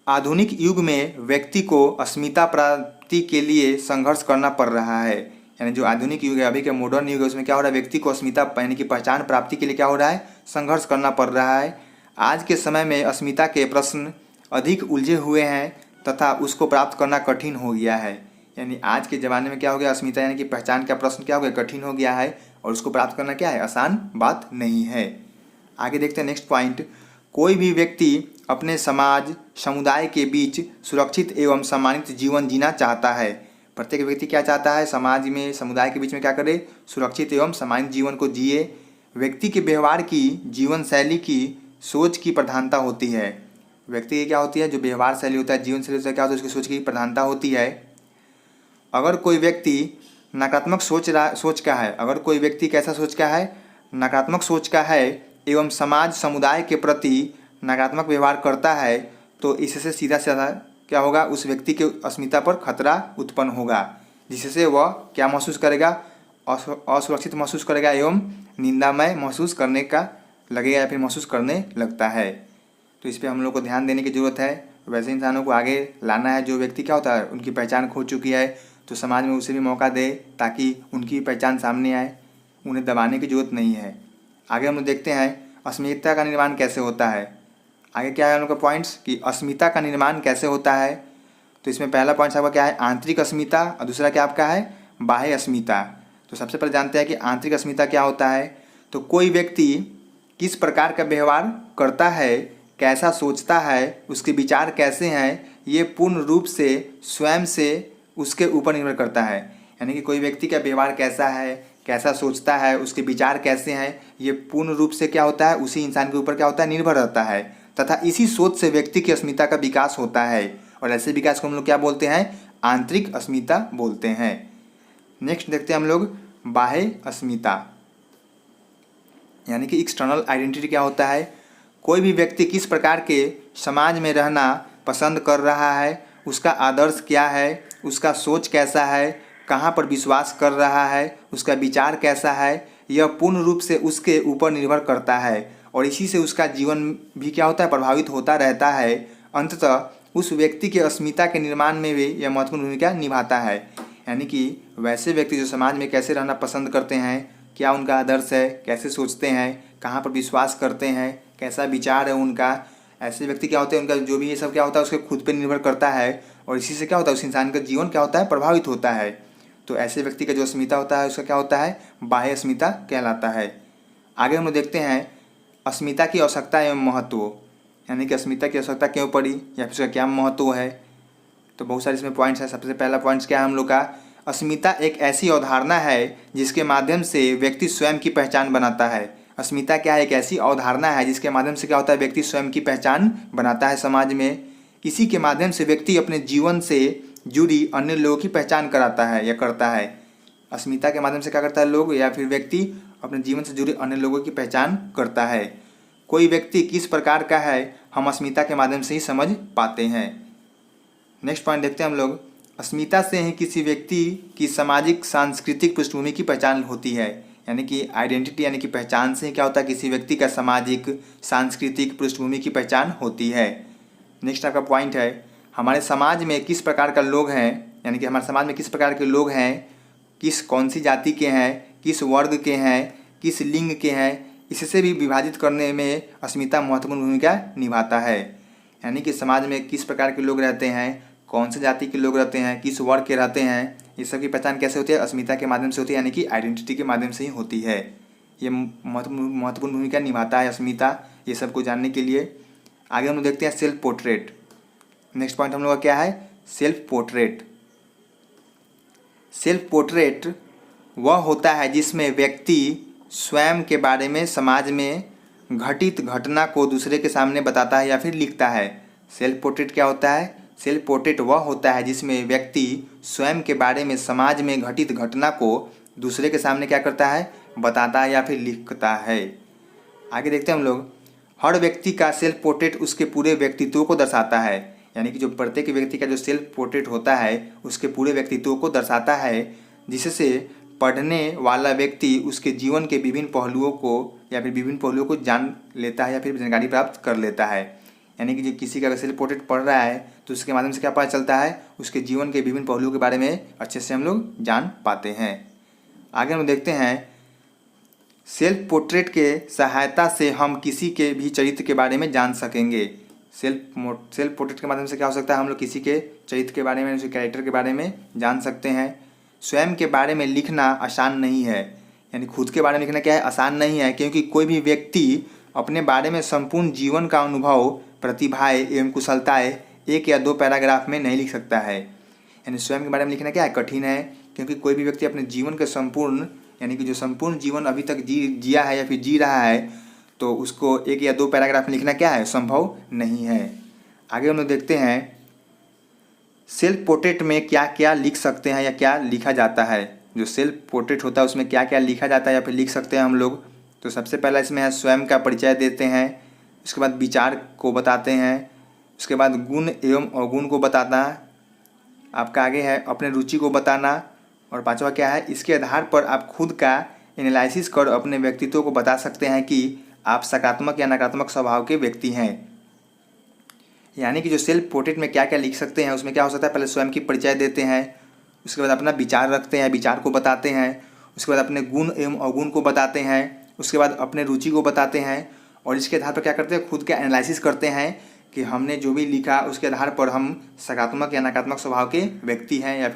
आधुनिक युग में व्यक्ति को अस्मिता प्राप्ति के लिए संघर्ष करना पड़ रहा है। यानी जो आधुनिक युग है, अभी के मॉडर्न युग है, उसमें क्या हो रहा है, व्यक्ति को अस्मिता यानी कि पहचान प्राप्ति के लिए क्या हो रहा है, संघर्ष करना पड़ रहा है। आज के समय में अस्मिता के प्रश्न अधिक उलझे हुए हैं तथा उसको प्राप्त करना कठिन हो गया है। यानी आज के ज़माने में क्या हो गया, अस्मिता यानी कि पहचान का प्रश्न क्या हो गया, कठिन हो गया है और उसको प्राप्त करना क्या है, आसान बात नहीं है। आगे देखते हैं नेक्स्ट पॉइंट। कोई भी व्यक्ति अपने समाज समुदाय के बीच सुरक्षित एवं सम्मानित जीवन जीना चाहता है। प्रत्येक व्यक्ति क्या चाहता है, समाज में समुदाय के बीच में क्या करे, सुरक्षित एवं सम्मानित जीवन को जिए। व्यक्ति के व्यवहार की, जीवन शैली की, सोच की प्रधानता होती है। व्यक्ति की क्या होती है, जो व्यवहार शैली होता है, जीवन शैली होता है, क्या होता है, उसकी सोच की प्रधानता होती है। अगर कोई व्यक्ति नकारात्मक सोच का है, अगर कोई व्यक्ति कैसा सोच का है, नकारात्मक सोच का है एवं समाज समुदाय के प्रति नकारात्मक व्यवहार करता है, तो इससे सीधा सीधा क्या होगा, उस व्यक्ति के अस्मिता पर खतरा उत्पन्न होगा, जिससे वह क्या महसूस करेगा, असुरक्षित महसूस करेगा एवं निंदामय महसूस करने का लगेगा या फिर महसूस करने लगता है। तो इस पर हम लोग को ध्यान देने की ज़रूरत है। वैसे इंसानों को आगे लाना है। जो व्यक्ति क्या होता है, उनकी पहचान खो चुकी है, तो समाज में उसे भी मौका दे ताकि उनकी पहचान सामने आए, उन्हें दबाने की ज़रूरत नहीं है। आगे हम लोग देखते हैं अस्मिता का निर्माण कैसे होता है। आगे क्या है हम लोग का पॉइंट्स कि अस्मिता का निर्माण कैसे होता है। तो इसमें पहला पॉइंट आपका क्या है, आंतरिक अस्मिता, और दूसरा क्या आपका है, बाह्य अस्मिता। तो सबसे पहले जानते हैं कि आंतरिक अस्मिता क्या होता है। तो कोई व्यक्ति किस प्रकार का व्यवहार करता है, कैसा सोचता है, उसके विचार कैसे हैं, ये पूर्ण रूप से स्वयं से उसके ऊपर निर्भर करता है। यानी कि कोई व्यक्ति का व्यवहार कैसा है, कैसा सोचता है, उसके विचार कैसे हैं, ये पूर्ण रूप से क्या होता है, उसी इंसान के ऊपर क्या होता है, निर्भर रहता है। तथा इसी सोच से व्यक्ति की अस्मिता का विकास होता है और ऐसे विकास को हम लोग क्या बोलते हैं, आंतरिक अस्मिता बोलते हैं। नेक्स्ट देखते हैं हम लोग बाह्य अस्मिता, यानी कि एक्सटर्नल आइडेंटिटी क्या होता है। कोई भी व्यक्ति किस प्रकार के समाज में रहना पसंद कर रहा है, उसका आदर्श क्या है, उसका सोच कैसा है, कहाँ पर विश्वास कर रहा है, उसका विचार कैसा है, यह पूर्ण रूप से उसके ऊपर निर्भर करता है और इसी से उसका जीवन भी क्या होता है, प्रभावित होता रहता है। अंततः उस व्यक्ति के अस्मिता के निर्माण में भी यह महत्वपूर्ण भूमिका निभाता है। यानी कि वैसे व्यक्ति जो समाज में कैसे रहना पसंद करते हैं, क्या उनका आदर्श है, कैसे सोचते हैं, कहाँ पर विश्वास करते हैं, कैसा विचार है उनका, ऐसे व्यक्ति क्या होते हैं, उनका जो भी ये सब क्या होता है उसके खुद पे निर्भर करता है और इसी से क्या होता है, उस इंसान का जीवन क्या होता है, प्रभावित होता है। तो ऐसे व्यक्ति का जो अस्मिता होता है उसका क्या होता है, बाह्य अस्मिता कहलाता है। आगे हम लोग देखते हैं अस्मिता की आवश्यकता एवं महत्व, यानी कि अस्मिता की आवश्यकता क्यों पड़ी या फिर उसका क्या महत्व है। तो बहुत सारे इसमें पॉइंट्स हैं। सबसे पहला पॉइंट्स क्या है हम लोग का, अस्मिता एक ऐसी अवधारणा है जिसके माध्यम से व्यक्ति स्वयं की पहचान बनाता है। अस्मिता क्या है, एक ऐसी अवधारणा है जिसके माध्यम से क्या होता है, व्यक्ति स्वयं की पहचान बनाता है समाज में। इसी के माध्यम से व्यक्ति अपने जीवन से जुड़ी अन्य लोगों की पहचान कराता है या करता है। अस्मिता के माध्यम से क्या करता है, लोग या फिर व्यक्ति अपने जीवन से जुड़े अन्य लोगों की पहचान करता है। कोई व्यक्ति किस प्रकार का है, हम अस्मिता के माध्यम से ही समझ पाते हैं। नेक्स्ट पॉइंट देखते हैं हम लोग, अस्मिता से ही किसी व्यक्ति की सामाजिक सांस्कृतिक पृष्ठभूमि की पहचान होती है। यानी कि आइडेंटिटी यानी कि पहचान से क्या होता है, किसी व्यक्ति का सामाजिक सांस्कृतिक पृष्ठभूमि की पहचान होती है। नेक्स्ट आपका पॉइंट है, हमारे समाज में किस प्रकार का लोग हैं, यानी कि हमारे समाज में किस प्रकार के लोग हैं, कौन सी जाति के हैं, किस वर्ग के हैं, किस लिंग के हैं, इससे भी विभाजित करने में अस्मिता महत्वपूर्ण भूमिका निभाता है। यानी कि समाज में किस प्रकार के लोग रहते हैं, कौन से जाति के लोग रहते हैं, किस वर्ग के रहते हैं, इस सब की पहचान कैसे होती है, अस्मिता के माध्यम से होती है, यानी कि आइडेंटिटी के माध्यम से ही होती है। ये महत्वपूर्ण भूमिका निभाता है अस्मिता, ये सब को जानने के लिए। आगे हम लोग देखते हैं सेल्फ पोर्ट्रेट। नेक्स्ट पॉइंट हम लोग का क्या है, सेल्फ पोर्ट्रेट। सेल्फ पोर्ट्रेट वह होता है जिसमें व्यक्ति स्वयं के बारे में समाज में घटित घटना को दूसरे के सामने बताता है या फिर लिखता है। सेल्फ पोर्ट्रेट क्या होता है, सेल्फ पोर्ट्रेट वह होता है जिसमें व्यक्ति स्वयं के बारे में समाज में घटित घटना को दूसरे के सामने क्या करता है, बताता है या फिर लिखता है। आगे देखते हैं हम लोग, हर व्यक्ति का सेल्फ पोर्ट्रेट उसके पूरे व्यक्तित्व को दर्शाता है। यानी कि जो प्रत्येक व्यक्ति का जो सेल्फ पोर्ट्रेट होता है उसके पूरे व्यक्तित्व को दर्शाता है, जिससे पढ़ने वाला व्यक्ति उसके जीवन के विभिन्न पहलुओं को या फिर विभिन्न पहलुओं को जान लेता है या फिर जानकारी प्राप्त कर लेता है। यानी कि जो किसी का अगर सेल्फ पोर्ट्रेट पढ़ रहा है तो उसके माध्यम से क्या पता चलता है, उसके जीवन के विभिन्न पहलुओं के बारे में अच्छे से हम लोग जान पाते हैं। आगे हम देखते हैं, सेल्फ पोर्ट्रेट के सहायता से हम किसी के भी चरित्र के बारे में जान सकेंगे। सेल्फ पोर्ट्रेट के माध्यम से क्या हो सकता है, हम लोग किसी के चरित्र के बारे में, उसके कैरेक्टर के बारे में जान सकते हैं। स्वयं के बारे में लिखना आसान नहीं है, यानी खुद के बारे में लिखना क्या है, आसान नहीं है, क्योंकि कोई भी व्यक्ति अपने बारे में संपूर्ण जीवन का अनुभव, प्रतिभाएं एवं कुशलताएं एक या दो पैराग्राफ में नहीं लिख सकता है। यानी स्वयं के बारे में लिखना क्या है, कठिन है, क्योंकि कोई भी व्यक्ति अपने जीवन के संपूर्ण, यानी कि जो संपूर्ण जीवन अभी तक जिया है या फिर जी रहा है, तो उसको एक या दो पैराग्राफ में लिखना क्या है, संभव नहीं है। आगे हम लोग देखते हैं, सेल्फ पोर्ट्रेट में क्या क्या लिख सकते हैं या क्या लिखा जाता है। जो सेल्फ पोर्ट्रेट होता है उसमें क्या क्या लिखा जाता है या फिर लिख सकते हैं हम लोग। तो सबसे पहला इसमें है स्वयं का परिचय देते हैं, उसके बाद विचार को बताते हैं, उसके बाद गुण एवं अवगुण को बताना, आपका आगे है अपने रुचि को बताना, और पांचवा क्या है, इसके आधार पर आप खुद का एनालिसिस कर अपने व्यक्तित्व को बता सकते हैं कि आप सकारात्मक या नकारात्मक स्वभाव के व्यक्ति हैं। यानी कि जो सेल्फ पोर्ट्रेट में क्या क्या लिख सकते हैं उसमें क्या हो सकता है, पहले स्वयं की परिचय देते हैं, उसके बाद अपना विचार रखते हैं, विचार को बताते हैं, उसके बाद अपने गुण एवं अवगुण को बताते हैं, उसके बाद अपने रुचि को बताते हैं, और इसके आधार पर क्या करते हैं, खुद का एनालिसिस करते हैं कि हमने जो भी लिखा उसके आधार पर हम सकारात्मक या नकारात्मक स्वभाव के व्यक्ति हैं या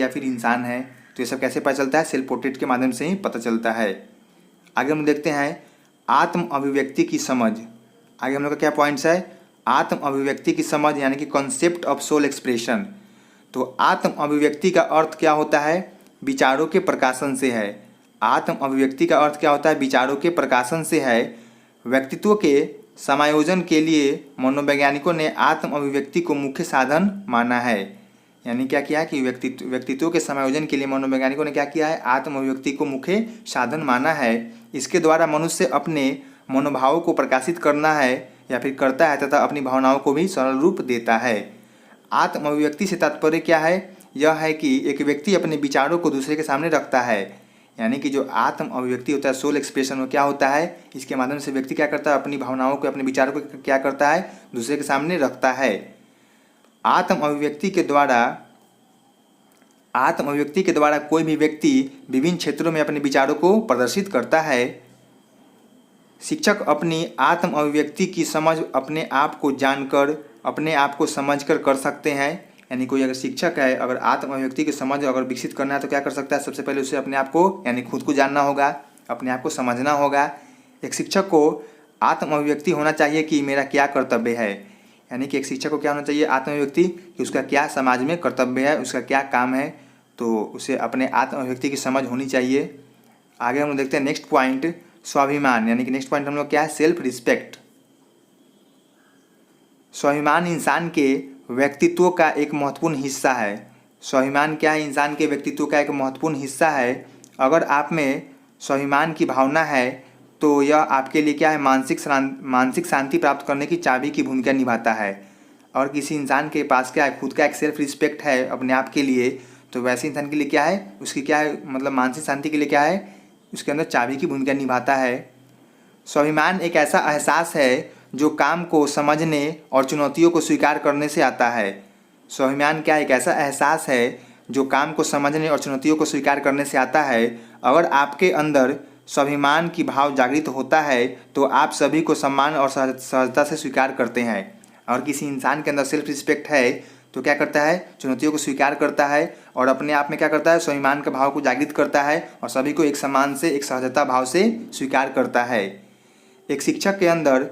फिर इंसान हैं। तो ये सब कैसे पता चलता है, सेल्फ पोर्ट्रेट के माध्यम से ही पता चलता है। आगे हम देखते हैं, आत्म अभिव्यक्ति की समझ। आगे हम लोग का क्या पॉइंट्स है, आत्म अभिव्यक्ति की समझ, यानी कि कॉन्सेप्ट ऑफ सोल एक्सप्रेशन। तो आत्म अभिव्यक्ति का अर्थ क्या होता है, विचारों के प्रकाशन से है। आत्म अभिव्यक्ति का अर्थ क्या होता है, विचारों के प्रकाशन से है। व्यक्तित्व के समायोजन के लिए मनोवैज्ञानिकों ने आत्म अभिव्यक्ति को मुख्य साधन माना है। यानी क्या किया है कि व्यक्तित्व के समायोजन के लिए मनोवैज्ञानिकों ने क्या किया है, आत्म अभिव्यक्ति को मुख्य साधन माना है। इसके द्वारा मनुष्य अपने मनोभावों को प्रकाशित करना है या फिर करता है तथा अपनी भावनाओं को भी सरल रूप देता है। आत्म अभिव्यक्ति से तात्पर्य क्या है, यह है कि एक व्यक्ति अपने विचारों को दूसरे के सामने रखता है। यानी कि जो आत्म अभिव्यक्ति होता है, सोल एक्सप्रेशन, में क्या होता है, इसके माध्यम से व्यक्ति क्या करता है, अपनी भावनाओं को, अपने विचारों को क्या करता है, दूसरे के सामने रखता है। आत्म अभिव्यक्ति के द्वारा कोई भी व्यक्ति विभिन्न क्षेत्रों में अपने विचारों को प्रदर्शित करता है। शिक्षक अपनी आत्म अभिव्यक्ति की समझ अपने आप को जानकर, अपने आप को समझकर कर सकते हैं। यानी कोई अगर शिक्षक है, अगर आत्म अभिव्यक्ति की समझ अगर विकसित करना है तो क्या कर सकता है, सबसे पहले उसे अपने आप को, यानी खुद को जानना होगा, अपने आप को समझना होगा। एक शिक्षक को आत्म अभिव्यक्ति होना चाहिए कि मेरा क्या कर्तव्य है। यानी कि एक शिक्षक को क्या होना चाहिए, आत्म अभिव्यक्ति, कि उसका क्या समाज में कर्तव्य है, उसका क्या काम है, तो उसे अपने आत्म अभिव्यक्ति की समझ होनी चाहिए। आगे हम देखते हैं नेक्स्ट पॉइंट, स्वाभिमान। यानी कि नेक्स्ट पॉइंट हम लोग क्या है, सेल्फ रिस्पेक्ट। स्वाभिमान इंसान के व्यक्तित्व का एक महत्वपूर्ण हिस्सा है। स्वाभिमान क्या है, इंसान के व्यक्तित्व का एक महत्वपूर्ण हिस्सा है। अगर आप में स्वाभिमान की भावना है तो यह आपके लिए क्या है, मानसिक शांति प्राप्त करने की चाबी की भूमिका निभाता है। और किसी इंसान के पास क्या है, खुद का एक सेल्फ रिस्पेक्ट है अपने आप के लिए, तो वैसे इंसान के लिए क्या है, उसकी क्या है, मतलब मानसिक शांति के लिए क्या है, उसके अंदर चाबी की भूमिका निभाता है। स्वाभिमान एक ऐसा एहसास है जो काम को समझने और चुनौतियों को स्वीकार करने से आता है। स्वाभिमान क्या, एक ऐसा एहसास है जो काम को समझने और चुनौतियों को स्वीकार करने से आता है। अगर आपके अंदर स्वाभिमान की भाव जागृत होता है तो आप सभी को सम्मान और सहजता से स्वीकार करते हैं। और किसी इंसान के अंदर सेल्फ रिस्पेक्ट है तो क्या करता है, चुनौतियों को स्वीकार करता है और अपने आप में क्या करता है, स्वाभिमान के भाव को जागृत करता है और सभी को एक सम्मान से, एक सहजता भाव से स्वीकार करता है। एक शिक्षक के अंदर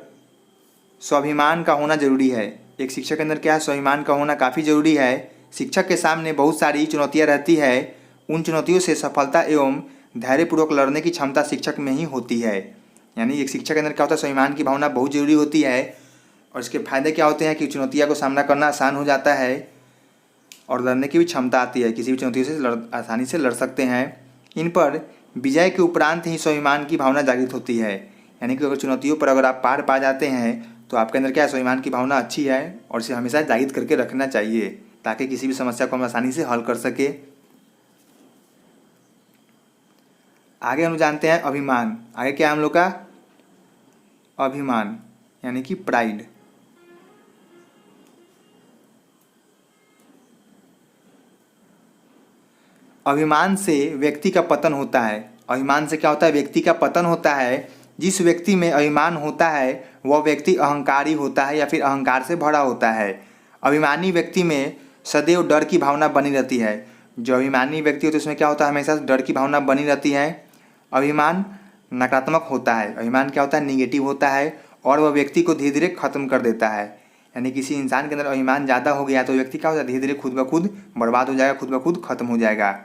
स्वाभिमान का होना जरूरी है। एक शिक्षक के अंदर क्या है, स्वाभिमान का होना काफ़ी ज़रूरी है। शिक्षक के सामने बहुत सारी चुनौतियाँ रहती है, उन चुनौतियों से सफलता एवं धैर्यपूर्वक लड़ने की क्षमता शिक्षक में ही होती है। यानी एक शिक्षक के अंदर क्या होता है, स्वाभिमान की भावना बहुत जरूरी होती है। और इसके फायदे क्या होते हैं कि चुनौतियों को सामना करना आसान हो जाता है और लड़ने की भी क्षमता आती है, किसी भी चुनौतियों से आसानी से लड़ सकते हैं। इन पर विजय के उपरांत ही स्वाभिमान की भावना जागृत होती है। यानी कि अगर चुनौतियों पर अगर आप पार पा जाते हैं तो आपके अंदर क्या है, स्वाभिमान की भावना अच्छी है और इसे हमेशा जागृत करके रखना चाहिए ताकि किसी भी समस्या को हम आसानी से हल कर सके। आगे हम लोग जानते हैं अभिमान। आगे क्या है हम लोग का, अभिमान यानी कि प्राइड। अभिमान से व्यक्ति का पतन होता है। अभिमान से क्या होता है? व्यक्ति का पतन होता है। जिस व्यक्ति में अभिमान होता है वह व्यक्ति अहंकारी होता है या फिर अहंकार से भरा होता है। अभिमानी व्यक्ति में सदैव डर की भावना बनी रहती है। जो अभिमानी व्यक्ति होता है उसमें क्या होता है? हमेशा डर की भावना बनी रहती है। अभिमान नकारात्मक होता है। अभिमान क्या होता है? निगेटिव होता है और वह व्यक्ति को धीरे धीरे खत्म कर देता है। यानी किसी इंसान के अंदर अभिमान ज़्यादा हो गया तो व्यक्ति क्या होता है? धीरे धीरे खुद ब खुद बर्बाद हो जाएगा, खुद ब खुद खत्म हो जाएगा।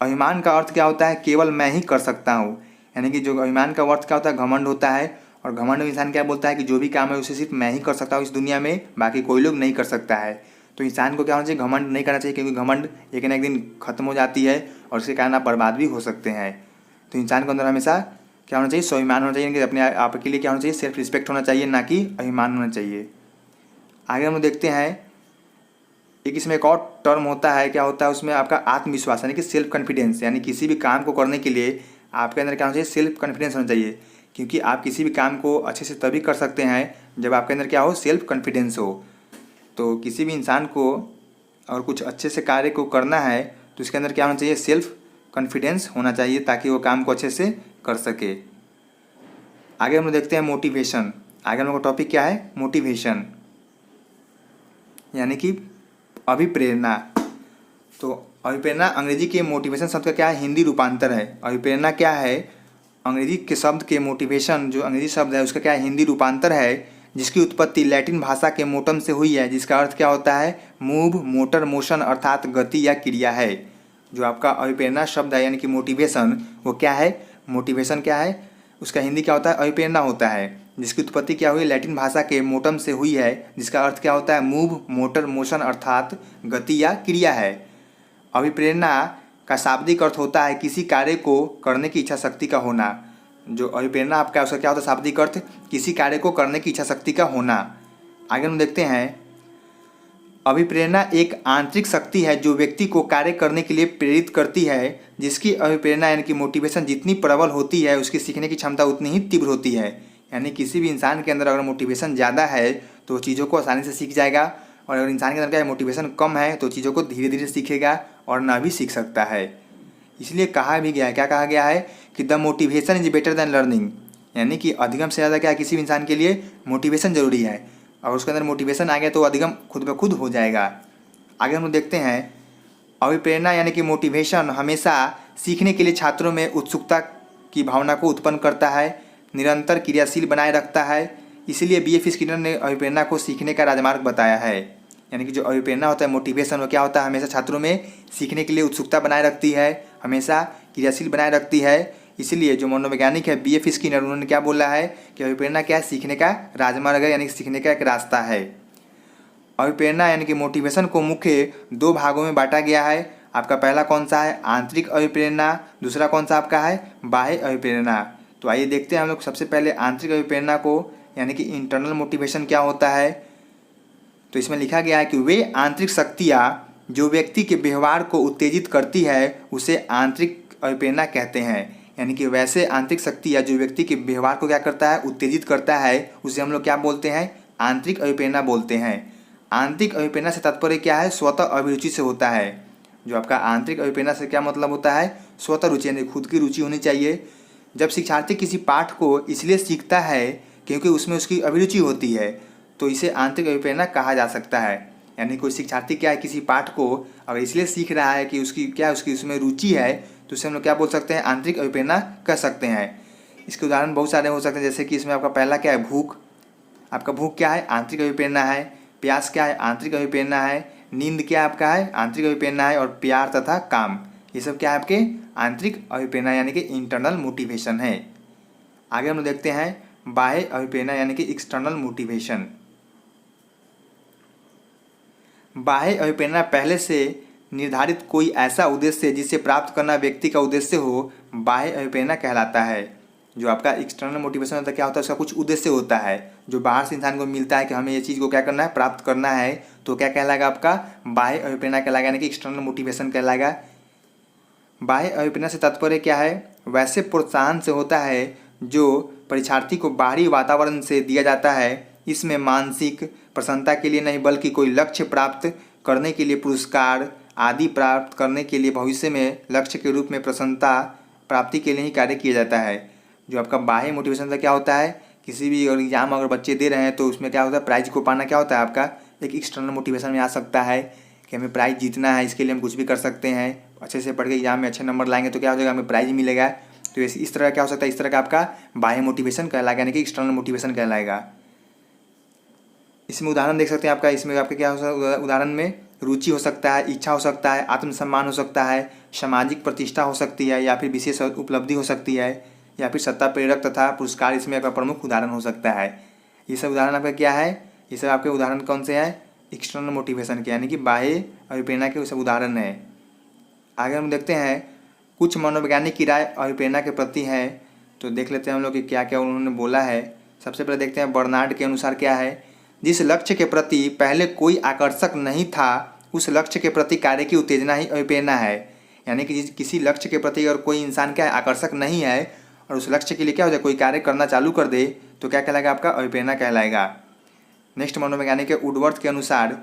अभिमान का अर्थ क्या होता है? केवल मैं ही कर सकता हूँ। यानी कि जो अभिमान का अर्थ क्या होता है? घमंड होता है। और घमंड में इंसान क्या बोलता है कि जो भी काम है उसे सिर्फ मैं ही कर सकता हूँ इस दुनिया में, बाकी कोई लोग नहीं कर सकता है। तो इंसान को क्या होना चाहिए? घमंड नहीं करना चाहिए, क्योंकि घमंड एक ना एक दिन खत्म हो जाती है और उसके कारण आप बर्बाद भी हो सकते हैं। तो इंसान को अंदर हमेशा क्या होना चाहिए? स्वाभिमान होना चाहिए। कि अपने आप के लिए क्या होना चाहिए? सेल्फ रिस्पेक्ट होना चाहिए, ना कि अभिमान होना चाहिए। आगे हम देखते हैं एक इसमें एक और टर्म होता है। क्या होता है उसमें? आपका आत्मविश्वास यानी कि सेल्फ कॉन्फिडेंस। यानी किसी भी काम को करने के लिए आपके अंदर क्या होना चाहिए? सेल्फ कॉन्फिडेंस होना चाहिए। क्योंकि आप किसी भी काम को अच्छे से तभी कर सकते हैं जब आपके अंदर क्या हो? सेल्फ कॉन्फिडेंस हो। तो किसी भी इंसान को और कुछ अच्छे से कार्य को करना है तो उसके अंदर क्या होना चाहिए? सेल्फ कॉन्फिडेंस होना चाहिए, ताकि वो काम को अच्छे से कर सके। आगे हम देखते हैं मोटिवेशन। आगे हम लोग का टॉपिक क्या है? मोटिवेशन यानी कि अभिप्रेरणा। तो अभिप्रेरणा अंग्रेजी के मोटिवेशन शब्द का क्या है? हिंदी रूपांतर है। अभिप्रेरणा क्या है? अंग्रेजी के शब्द के मोटिवेशन जो अंग्रेजी शब्द है उसका क्या है? हिंदी रूपांतर है, जिसकी उत्पत्ति लैटिन भाषा के मोटम से हुई है, जिसका अर्थ क्या होता है? मूव, मोटर, मोशन अर्थात गति या क्रिया है। जो आपका अभिप्रेरणा शब्द है यानी कि मोटिवेशन, वो क्या है? मोटिवेशन क्या है? उसका हिंदी क्या होता है? अभिप्रेरणा होता है, जिसकी उत्पत्ति क्या हुई? लैटिन भाषा के मोटम से हुई है, जिसका अर्थ क्या होता है? मूव, मोटर, मोशन अर्थात गति या क्रिया है। अभिप्रेरणा का शाब्दिक अर्थ होता है किसी कार्य को करने की इच्छा शक्ति का होना। जो अभिप्रेरणा आपका उसका क्या होता है? शाब्दिक अर्थ किसी कार्य को करने की इच्छा शक्ति का होना। आगे हम देखते हैं अभिप्रेरणा एक आंतरिक शक्ति है जो व्यक्ति को कार्य करने के लिए प्रेरित करती है। जिसकी अभिप्रेरणा यानी कि मोटिवेशन जितनी प्रबल होती है उसकी सीखने की क्षमता उतनी ही तीव्र होती है। यानी किसी भी इंसान के अंदर अगर मोटिवेशन ज़्यादा है तो चीज़ों को आसानी से सीख जाएगा, और अगर इंसान के अंदर क्या है? मोटिवेशन कम है तो चीज़ों को धीरे धीरे सीखेगा और ना भी सीख सकता है। इसलिए कहा भी गया है, क्या कहा गया है? कि the motivation is better than learning. यानी कि अधिगम से ज़्यादा क्या है? किसी भी इंसान के लिए मोटिवेशन जरूरी है, और उसके अंदर मोटिवेशन आ गया तो अधिगम खुद ब खुद हो जाएगा। आगे हम लोग देखते हैं अभिप्रेरणा यानी कि मोटिवेशन हमेशा सीखने के लिए छात्रों में उत्सुकता की भावना को उत्पन्न करता है, निरंतर क्रियाशील बनाए रखता है। इसलिए B.F. स्किनर ने अभिप्रेरणा को सीखने का राजमार्ग बताया है। यानी कि जो अभिप्रेरणा होता है, मोटिवेशन, वो क्या होता है? हमेशा छात्रों में सीखने के लिए उत्सुकता बनाए रखती है, हमेशा क्रियाशील बनाए रखती है। इसलिए जो मनोवैज्ञानिक है B.F. स्किनर, उन्होंने क्या बोला है कि अभिप्रेरणा क्या है? सीखने का राजमार्ग है, यानी सीखने का एक रास्ता है। अभिप्रेरणा यानी कि मोटिवेशन को मुख्य दो भागों में बांटा गया है। आपका पहला कौन सा है? आंतरिक अभिप्रेरणा। दूसरा कौन सा आपका है? बाह्य अभिप्रेरणा। तो आइए देखते हैं हम लोग सबसे पहले आंतरिक अभिप्रेरणा को, यानी कि इंटरनल मोटिवेशन क्या होता है। तो इसमें लिखा गया है कि वे आंतरिक शक्तियाँ जो व्यक्ति के व्यवहार को उत्तेजित करती है उसे आंतरिक अभिप्रेरणा कहते हैं। यानी कि वैसे आंतरिक शक्तियाँ जो व्यक्ति के व्यवहार को क्या करता है? उत्तेजित करता है, उसे हम लोग क्या बोलते हैं? आंतरिक अभिप्रेरणा बोलते हैं। आंतरिक अभिप्रेरणा से तात्पर्य क्या है? स्वतः अभिरुचि से होता है। जो आपका आंतरिक अभिप्रेरणा से क्या मतलब होता है? स्वतः रुचि, यानी खुद की रुचि होनी चाहिए। जब शिक्षार्थी किसी पाठ को इसलिए सीखता है क्योंकि उसमें उसकी अभिरुचि होती है तो इसे आंतरिक अभिप्रेरणा कहा जा सकता है। यानी कोई शिक्षार्थी क्या है? किसी पाठ को अगर इसलिए सीख रहा है कि उसकी क्या उसकी उसमें रुचि है तो उसे हम लोग क्या बोल सकते हैं? आंतरिक अभिप्रेरणा कह सकते हैं। इसके उदाहरण बहुत सारे हो सकते हैं, जैसे कि इसमें आपका पहला क्या है? भूख। आपका भूख क्या है? आंतरिक अभिप्रेरणा है। प्यास क्या है? आंतरिक अभिप्रेरणा है। नींद क्या आपका है? आंतरिक अभिप्रेरणा है। और प्यार तथा काम, ये सब क्या है? आपके आंतरिक अभिप्रेरणा यानी कि इंटरनल मोटिवेशन है। आगे हम देखते हैं बाह्य अभिप्रेरणा यानी कि एक्सटर्नल मोटिवेशन। बाह्य अभिप्रेरणा पहले से निर्धारित कोई ऐसा उद्देश्य जिसे प्राप्त करना व्यक्ति का उद्देश्य हो, बाह्य अभिप्रेरणा कहलाता है। जो आपका एक्सटर्नल मोटिवेशन होता है, क्या होता है? उसका कुछ उद्देश्य होता है जो बाहर से इंसान को मिलता है कि हमें ये चीज़ को क्या करना है? प्राप्त करना है। तो क्या कहलाएगा? आपका बाह्य अभिप्रेरणा कहलाएगा, यानी कि एक्सटर्नल मोटिवेशन कहलाएगा। बाह्य अभिप्रेरणा से तात्पर्य क्या है? वैसे प्रोत्साहन से होता है जो परीक्षार्थी को बाहरी वातावरण से दिया जाता है। इसमें मानसिक प्रसन्नता के लिए नहीं बल्कि कोई लक्ष्य प्राप्त करने के लिए पुरस्कार, आदि प्राप्त करने के लिए भविष्य में लक्ष्य के रूप में प्रसन्नता प्राप्ति के लिए ही कार्य किया जाता है। जो आपका बाह्य मोटिवेशन का क्या होता है, किसी भी एग्जाम अगर बच्चे दे रहे हैं तो उसमें क्या होता है, प्राइज को पाना क्या होता है आपका एक एक्सटर्नल मोटिवेशन में आ सकता है कि हमें प्राइज जीतना है, इसके लिए हम कुछ भी कर सकते हैं, अच्छे से पढ़ के एग्जाम में अच्छे नंबर लाएंगे तो क्या हो जाएगा, हमें प्राइज मिलेगा। तो इस तरह क्या हो सकता है, इस तरह का आपका बाह्य मोटिवेशन कहलाएगा, यानी कि एक्सटर्नल मोटिवेशन कहलाएगा। इसमें उदाहरण देख सकते हैं आपका, इसमें आपका क्या हो सकता है, उदाहरण में रुचि हो सकता है, इच्छा हो सकता है, आत्मसम्मान हो सकता है, सामाजिक प्रतिष्ठा हो सकती है, या फिर विशेष उपलब्धि हो सकती है, या फिर सत्ता प्रेरक तथा पुरस्कार इसमें आपका प्रमुख उदाहरण हो सकता है। ये सब उदाहरण आपका क्या है, ये सब आपके उदाहरण कौन से हैं, एक्सटर्नल मोटिवेशन के, यानी कि बाह्य अभिप्रेरणा के सब उदाहरण है। आगे हम देखते हैं कुछ मनोवैज्ञानिक की राय अभिप्रेरणा के प्रति है, तो देख लेते हैं हम लोग कि क्या क्या उन्होंने बोला है। सबसे पहले देखते हैं बर्नार्ड के अनुसार क्या है, जिस लक्ष्य के प्रति पहले कोई आकर्षक नहीं था उस लक्ष्य के प्रति कार्य की उत्तेजना ही अभिप्रेरणा है। यानी कि किसी लक्ष्य के प्रति अगर कोई इंसान क्या है, आकर्षक नहीं है और उस लक्ष्य के लिए क्या हो जाए, कोई कार्य करना चालू कर दे तो क्या कहलाएगा, आपका अभिप्रेरणा कहलाएगा। नेक्स्ट मनोवैज्ञानिक के वुडवर्थ के अनुसार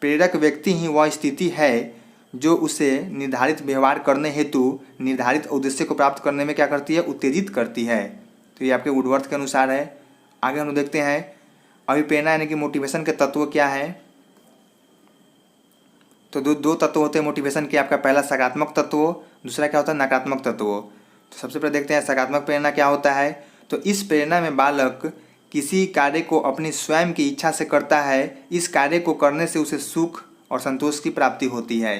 प्रेरक व्यक्ति ही वह स्थिति है जो उसे निर्धारित व्यवहार करने हेतु निर्धारित उद्देश्य को प्राप्त करने में क्या करती है, उत्तेजित करती है। तो ये आपके वुडवर्थ के अनुसार है। आगे हम देखते हैं अभिप्रेरणा यानी कि मोटिवेशन के तत्व क्या है। तो दो तत्व होते हैं मोटिवेशन के, आपका पहला सकारात्मक तत्व, दूसरा क्या होता है, नकारात्मक तत्व। तो सबसे पहले देखते हैं सकारात्मक प्रेरणा क्या होता है। तो इस प्रेरणा में बालक किसी कार्य को अपनी स्वयं की इच्छा से करता है, इस कार्य को करने से उसे सुख और संतोष की प्राप्ति होती है।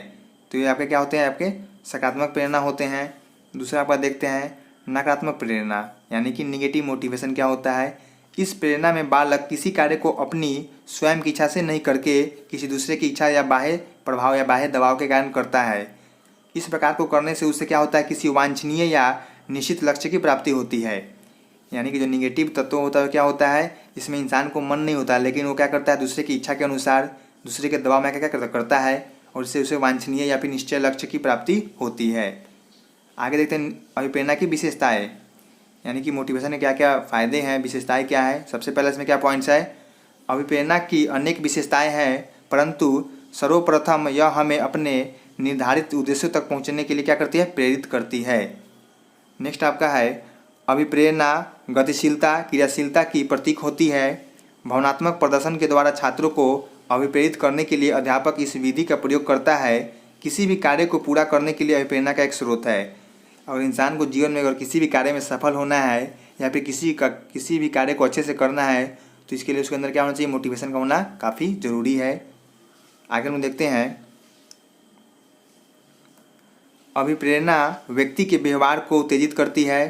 तो ये आपके क्या होते हैं, आपके सकारात्मक प्रेरणा होते हैं। दूसरा आपका देखते हैं नकारात्मक प्रेरणा यानी कि निगेटिव मोटिवेशन क्या होता है। इस प्रेरणा में बालक किसी कार्य को अपनी स्वयं की इच्छा से नहीं करके किसी दूसरे की इच्छा या बाह्य प्रभाव या बाह्य दबाव के कारण करता है। इस प्रकार को करने से उससे क्या होता है, किसी वांछनीय या निश्चित लक्ष्य की प्राप्ति होती है। यानी कि जो निगेटिव तत्व होता है क्या होता है, इसमें इंसान को मन नहीं होता, लेकिन वो क्या करता है, दूसरे की इच्छा के अनुसार दूसरे के दबाव में क्या करता है और इससे उसे वांछनीय या फिर निश्चय लक्ष्य की प्राप्ति होती है। आगे देखते हैं अभिप्रेरणा की विशेषताएं, यानी कि मोटिवेशन के क्या क्या फ़ायदे हैं, विशेषताएं क्या है। सबसे पहले इसमें क्या पॉइंट्स है, अभिप्रेरणा की अनेक विशेषताएं हैं, परंतु सर्वप्रथम यह हमें अपने निर्धारित उद्देश्यों तक पहुंचने के लिए क्या करती है, प्रेरित करती है। नेक्स्ट आपका है अभिप्रेरणा गतिशीलता क्रियाशीलता की प्रतीक होती है। भावनात्मक प्रदर्शन के द्वारा छात्रों को अभिप्रेरित करने के लिए अध्यापक इस विधि का प्रयोग करता है। किसी भी कार्य को पूरा करने के लिए अभिप्रेरणा का एक स्रोत है। और इंसान को जीवन में अगर किसी भी कार्य में सफल होना है या फिर किसी भी कार्य को अच्छे से करना है तो इसके लिए उसके अंदर क्या होना चाहिए, मोटिवेशन का होना काफ़ी ज़रूरी है। आगे हम देखते हैं अभिप्रेरणा व्यक्ति के व्यवहार को उत्तेजित करती है।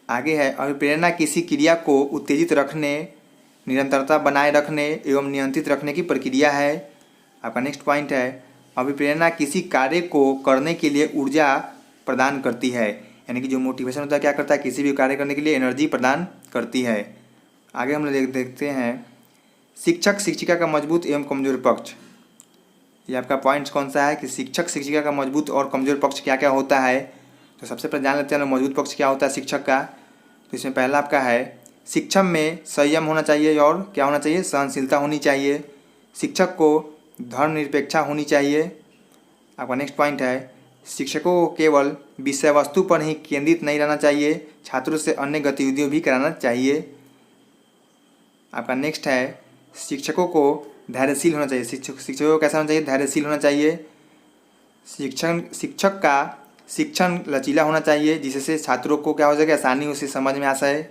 आगे है अभिप्रेरणा किसी क्रिया को उत्तेजित रखने, निरंतरता बनाए रखने एवं नियंत्रित रखने की प्रक्रिया है। आपका नेक्स्ट पॉइंट है अभिप्रेरणा किसी कार्य को करने के लिए ऊर्जा प्रदान करती है। यानी कि जो मोटिवेशन होता है क्या करता है, किसी भी कार्य करने के लिए एनर्जी प्रदान करती है। आगे हम देखते हैं शिक्षक शिक्षिका का मजबूत एवं कमजोर पक्ष। ये आपका पॉइंट्स कौन सा है कि शिक्षक शिक्षिका का मजबूत और कमजोर पक्ष क्या क्या होता है। तो सबसे पहले जान लेते हैं मजबूत पक्ष क्या होता है शिक्षक का। तो इसमें पहला आपका है शिक्षक में संयम होना चाहिए और क्या होना चाहिए, सहनशीलता होनी चाहिए। शिक्षक को धर्मनिरपेक्षा होनी चाहिए। आपका नेक्स्ट पॉइंट है शिक्षकों को केवल विषय वस्तु पर ही केंद्रित नहीं रहना चाहिए, छात्रों से अन्य गतिविधियों भी कराना चाहिए। आपका नेक्स्ट है शिक्षकों को धैर्यशील होना चाहिए। शिक्षकों को कैसा होना चाहिए, धैर्यशील होना चाहिए। शिक्षक का शिक्षण लचीला होना चाहिए, जिससे छात्रों को क्या हो जाएगा, आसानी उसे समझ में आ जाए।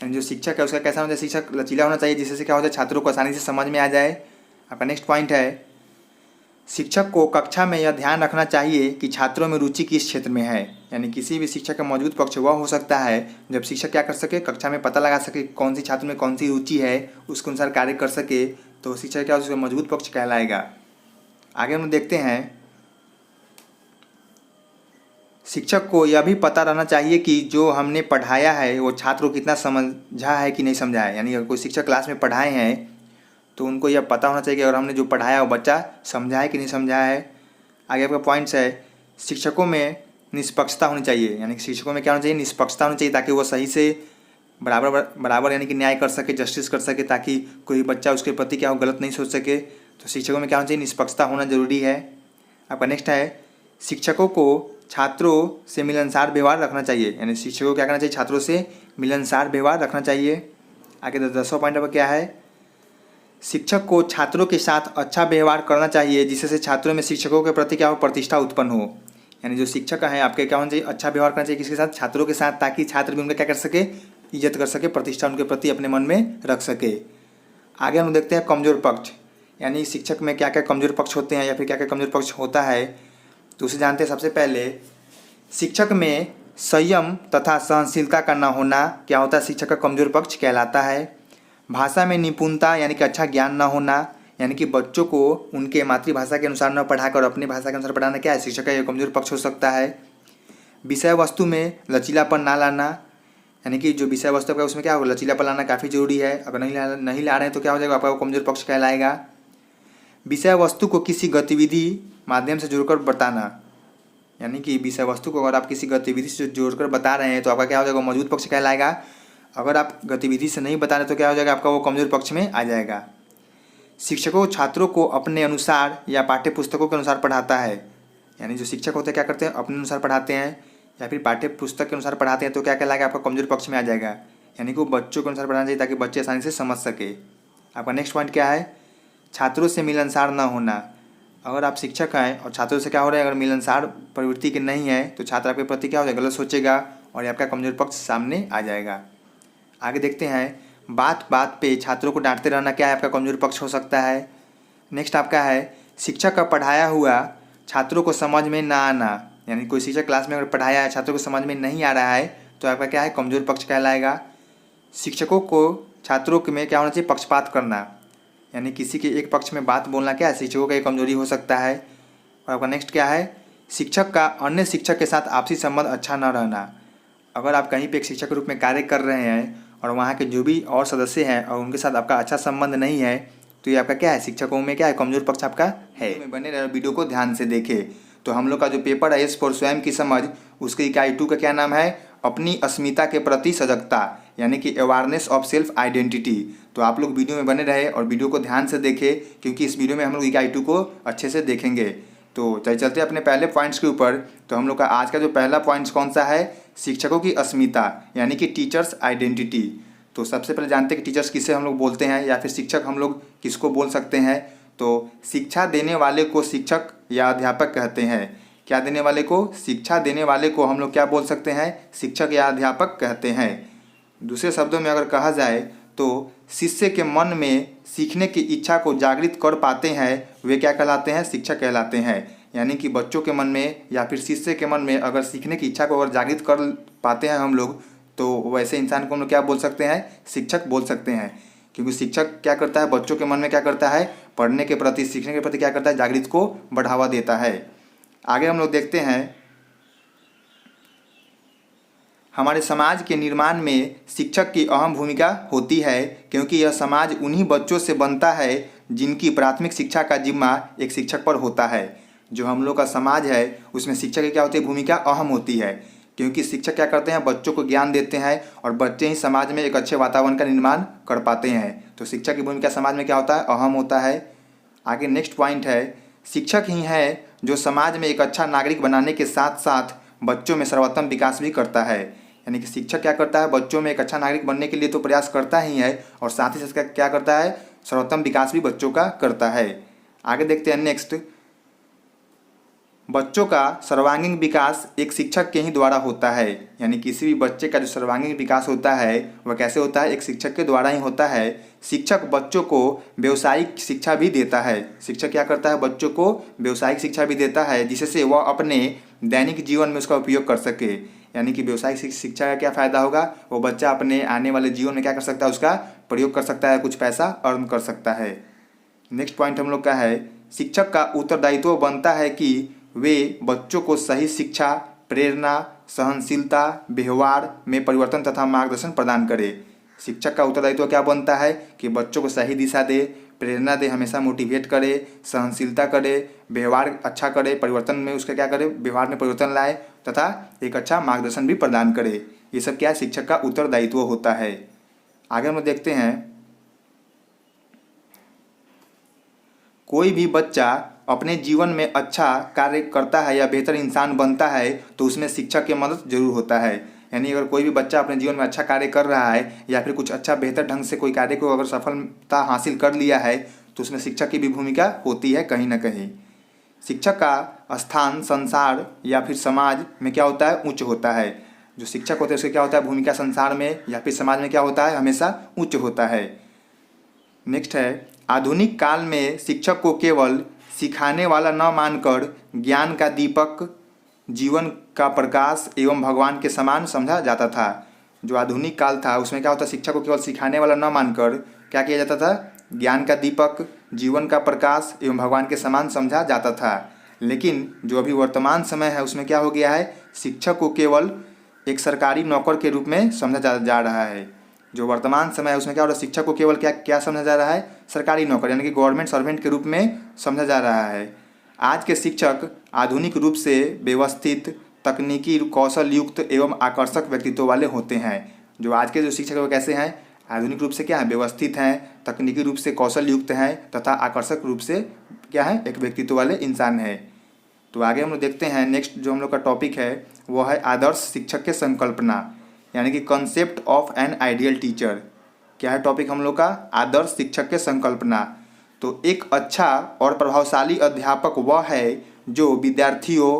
जो शिक्षक है उसका कैसा होना चाहिए, शिक्षक लचीला होना चाहिए, जिससे क्या हो जाए, छात्रों को आसानी से समझ में आ जाए। आपका नेक्स्ट पॉइंट है शिक्षक को कक्षा में यह ध्यान रखना चाहिए कि छात्रों में रुचि किस क्षेत्र में है। यानी किसी भी शिक्षक का मजबूत पक्ष वह हो सकता है जब शिक्षक क्या कर सके, कक्षा में पता लगा सके कौन सी छात्र में कौन सी रुचि है, उसके अनुसार कार्य कर सके, तो शिक्षक क्या उसका मजबूत पक्ष कहलाएगा। आगे हम देखते हैं शिक्षक को यह भी पता रहना चाहिए कि जो हमने पढ़ाया है वो छात्र को कितना समझा है कि नहीं समझा है। यानी अगर कोई शिक्षक क्लास में पढ़ाए हैं तो उनको यह पता होना चाहिए कि अगर हमने जो पढ़ाया वो बच्चा समझा है कि नहीं समझा है। आगे आपका पॉइंट्स है शिक्षकों में निष्पक्षता होनी चाहिए। यानी कि शिक्षकों में क्या होना चाहिए, निष्पक्षता होनी चाहिए, ताकि वो सही से बराबर यानी कि न्याय कर सके, जस्टिस कर सके, ताकि कोई बच्चा उसके प्रति क्या हो गलत नहीं सोच सके। तो शिक्षकों में क्या होना चाहिए, निष्पक्षता होना जरूरी है। आपका नेक्स्ट है शिक्षकों को छात्रों से मिलनसार व्यवहार रखना चाहिए, यानी शिक्षकों को क्या करना चाहिए, छात्रों से मिलनसार व्यवहार रखना चाहिए। आगे 10वां पॉइंट पर क्या है, शिक्षक को छात्रों के साथ अच्छा व्यवहार करना चाहिए जिससे छात्रों में शिक्षकों के प्रति क्या हो, प्रतिष्ठा उत्पन्न हो। यानी जो शिक्षक है आपके क्या होना चाहिए, अच्छा व्यवहार करना चाहिए किसके साथ, छात्रों के साथ, ताकि छात्र भी उनका क्या कर सके, इज्जत कर सके, प्रतिष्ठा उनके प्रति अपने मन में रख सके। आगे हम देखते हैं कमजोर पक्ष, यानी शिक्षक में क्या क्या कमजोर पक्ष होते हैं या फिर क्या क्या कमजोर पक्ष होता है, तो उसे जानते हैं। सबसे पहले शिक्षक में संयम तथा सहनशीलता का न होना क्या होता है, शिक्षक का कमजोर पक्ष कहलाता है। भाषा में निपुणता यानी कि अच्छा ज्ञान न होना, यानी कि बच्चों को उनके मातृभाषा के अनुसार न पढ़ाकर अपनी भाषा के अनुसार पढ़ाना क्या है, शिक्षक का यह कमजोर पक्ष हो सकता है। विषय वस्तु में लचीलापन ना लाना, यानी कि जो विषय वस्तु का उसमें क्या होगा, लचीलापन लाना काफ़ी जरूरी है। अगर नहीं ला रहे हैं तो क्या हो जाएगा, आपका वो कमजोर पक्ष कहलाएगा। विषय वस्तु को किसी गतिविधि माध्यम से जोड़कर बताना, यानी कि विषय वस्तु को अगर आप किसी गतिविधि से जोड़कर बता रहे हैं तो आपका क्या हो जाएगा, मौजूद पक्ष कहलाएगा। अगर आप गतिविधि से नहीं बता रहे तो क्या हो जाएगा, आपका वो कमजोर पक्ष में आ जाएगा। शिक्षकों छात्रों को अपने अनुसार या पाठ्य पुस्तकों के अनुसार पढ़ाता है, यानी जो शिक्षक होते हैं क्या करते हैं, अपने अनुसार पढ़ाते हैं या फिर पाठ्य पुस्तक के अनुसार पढ़ाते हैं, तो क्या कहलाएगा, आपका कमजोर पक्ष में आ जाएगा। यानी कि वो बच्चों के अनुसार पढ़ाना चाहिए ताकि बच्चे आसानी से समझ सके। आपका नेक्स्ट पॉइंट क्या है, छात्रों से मिलनसार न होना। अगर आप शिक्षक हैं और छात्रों से क्या हो रहा है, अगर मिलनसार प्रवृत्ति के नहीं है तो छात्र आपके प्रति क्या हो जाएगा, गलत सोचेगा और आपका कमजोर पक्ष सामने आ जाएगा। आगे देखते हैं बात बात पे छात्रों को डांटते रहना क्या है, आपका कमजोर पक्ष हो सकता है। नेक्स्ट आपका है शिक्षक का पढ़ाया हुआ छात्रों को समझ में ना आना, यानी कोई शिक्षक क्लास में अगर पढ़ाया है छात्रों को समझ में नहीं आ रहा है तो आपका क्या है, कमजोर पक्ष कहलाएगा। शिक्षकों को छात्रों में क्या होना चाहिए, पक्षपात करना, यानी किसी के एक पक्ष में बात बोलना क्या है, शिक्षकों का एक कमजोरी हो सकता है। और आपका नेक्स्ट क्या है, शिक्षक का अन्य शिक्षक के साथ आपसी संबंध अच्छा न रहना। अगर आप कहीं पे एक शिक्षक के रूप में कार्य कर रहे हैं और वहाँ के जो भी और सदस्य हैं और उनके साथ आपका अच्छा संबंध नहीं है तो ये आपका क्या है, शिक्षकों में क्या है, कमजोर पक्ष आपका है। बने रहे वीडियो को ध्यान से देखें। तो हम लोग का जो पेपर है S फॉर स्वयं की समझ, उसके इकाई 2 का क्या नाम है, अपनी अस्मिता के प्रति सजगता, यानी कि अवेयरनेस ऑफ सेल्फ आइडेंटिटी। तो आप लोग वीडियो में बने रहे और वीडियो को ध्यान से देखें क्योंकि इस वीडियो में हम लोग इकाई 2 को अच्छे से देखेंगे। तो चलते अपने पहले पॉइंट्स के ऊपर। तो हम लोग का आज का जो पहला पॉइंट्स कौन सा है, शिक्षकों की अस्मिता यानी कि टीचर्स आइडेंटिटी। तो सबसे पहले जानते हैं कि टीचर्स किसे हम लोग बोलते हैं या फिर शिक्षक हम लोग किसको बोल सकते हैं। तो शिक्षा देने वाले को शिक्षक या अध्यापक कहते हैं। क्या देने वाले को, शिक्षा देने वाले को हम लोग क्या बोल सकते हैं, शिक्षक या अध्यापक कहते हैं। दूसरे शब्दों में अगर कहा जाए तो शिष्य के मन में सीखने की इच्छा को जागृत कर पाते हैं वे क्या कहलाते हैं, शिक्षक कहलाते हैं। यानी कि बच्चों के मन में या फिर शिष्य के मन में अगर सीखने की इच्छा को अगर जागृत कर पाते हैं हम लोग तो वैसे इंसान को हम लोग क्या बोल सकते हैं, शिक्षक बोल सकते हैं। क्योंकि शिक्षक क्या करता है, बच्चों के मन में क्या करता है, पढ़ने के प्रति, सीखने के प्रति क्या करता है, जागृत को बढ़ावा देता है। आगे हम लोग देखते हैं हमारे समाज के निर्माण में शिक्षक की अहम भूमिका होती है क्योंकि यह समाज उन्हीं बच्चों से बनता है जिनकी प्राथमिक शिक्षा का जिम्मा एक शिक्षक पर होता है। जो हम लोग का समाज है उसमें शिक्षक की क्या होती है, भूमिका अहम होती है क्योंकि शिक्षक क्या करते हैं, बच्चों को ज्ञान देते हैं और बच्चे ही समाज में एक अच्छे वातावरण का निर्माण कर पाते हैं। तो शिक्षक की भूमिका समाज में क्या होता है, अहम होता है। आगे नेक्स्ट पॉइंट है शिक्षक ही है जो समाज में एक अच्छा नागरिक बनाने के साथ साथ बच्चों में सर्वोत्तम विकास भी करता है। यानी कि शिक्षक क्या करता है, बच्चों में एक अच्छा नागरिक बनने के लिए तो प्रयास करता ही है और साथ ही साथ क्या करता है, सर्वोत्तम विकास भी बच्चों का करता है। आगे देखते हैं नेक्स्ट, बच्चों का सर्वांगीण विकास एक शिक्षक के ही द्वारा होता है। यानी किसी भी बच्चे का जो सर्वांगीण विकास होता है वह कैसे होता है, एक शिक्षक के द्वारा ही होता है। शिक्षक बच्चों को व्यावसायिक शिक्षा भी देता है। शिक्षक क्या करता है, बच्चों को व्यावसायिक शिक्षा भी देता है जिससे वह अपने दैनिक जीवन में उसका उपयोग कर सके। यानी कि व्यावसायिक शिक्षा का क्या फ़ायदा होगा, वो बच्चा अपने आने वाले जीवन में क्या कर सकता है, उसका प्रयोग कर सकता है, कुछ पैसा अर्न कर सकता है। नेक्स्ट पॉइंट हम लोग का है शिक्षक का उत्तरदायित्व बनता है कि वे बच्चों को सही शिक्षा, प्रेरणा, सहनशीलता, व्यवहार में परिवर्तन तथा मार्गदर्शन प्रदान करे। शिक्षक का उत्तरदायित्व क्या बनता है कि बच्चों को सही दिशा दे, प्रेरणा दे, हमेशा मोटिवेट करे, सहनशीलता करे, व्यवहार अच्छा करे, परिवर्तन में उसका क्या करे, व्यवहार में परिवर्तन लाए तथा एक अच्छा मार्गदर्शन भी प्रदान करे। ये सब क्या है, शिक्षक का उत्तरदायित्व होता है। आगे हम देखते हैं कोई भी बच्चा अपने जीवन में अच्छा कार्य करता है या बेहतर इंसान बनता है तो उसमें शिक्षक की मदद जरूर होता है। यानी अगर कोई भी बच्चा अपने जीवन में अच्छा कार्य कर रहा है या फिर कुछ अच्छा बेहतर ढंग से कोई कार्य को अगर सफलता हासिल कर लिया है तो उसमें शिक्षक की भी भूमिका होती है कहीं ना कहीं। शिक्षक का स्थान संसार या फिर समाज में क्या होता है, उच्च होता है। जो शिक्षक होते हैं उसके क्या होता है, भूमिका संसार में या फिर समाज में क्या होता है, हमेशा उच्च होता है। नेक्स्ट है, आधुनिक काल में शिक्षक को केवल सिखाने वाला न मानकर ज्ञान का दीपक, जीवन का प्रकाश एवं भगवान के समान समझा जाता था। जो आधुनिक काल था उसमें क्या होता, शिक्षक को केवल सिखाने वाला न मानकर क्या किया जाता था, ज्ञान का दीपक, जीवन का प्रकाश एवं भगवान के समान समझा जाता था। लेकिन जो अभी वर्तमान समय है उसमें क्या हो गया है, शिक्षक को केवल एक सरकारी नौकर के रूप में समझा जा रहा है। जो वर्तमान समय है उसमें क्या हो रहा है, शिक्षक को केवल क्या क्या समझा जा रहा है, सरकारी नौकर यानी कि गवर्नमेंट सर्वेंट के रूप में समझा जा रहा है। आज के शिक्षक आधुनिक रूप से व्यवस्थित, तकनीकी कौशल युक्त एवं आकर्षक व्यक्तित्व वाले होते हैं। जो आज के जो शिक्षक वो कैसे हैं, आधुनिक रूप से क्या है, व्यवस्थित हैं, तकनीकी रूप से कौशल युक्त हैं तथा आकर्षक रूप से क्या है, एक व्यक्तित्व वाले इंसान है। तो आगे हम लोग देखते हैं, नेक्स्ट जो हम लोग का टॉपिक है वो है आदर्श शिक्षक के संकल्पना, यानी कि concept of an ideal teacher. क्या है टॉपिक हम लोग का, आदर्श शिक्षक के संकल्पना। तो एक अच्छा और प्रभावशाली अध्यापक वह है जो विद्यार्थियों,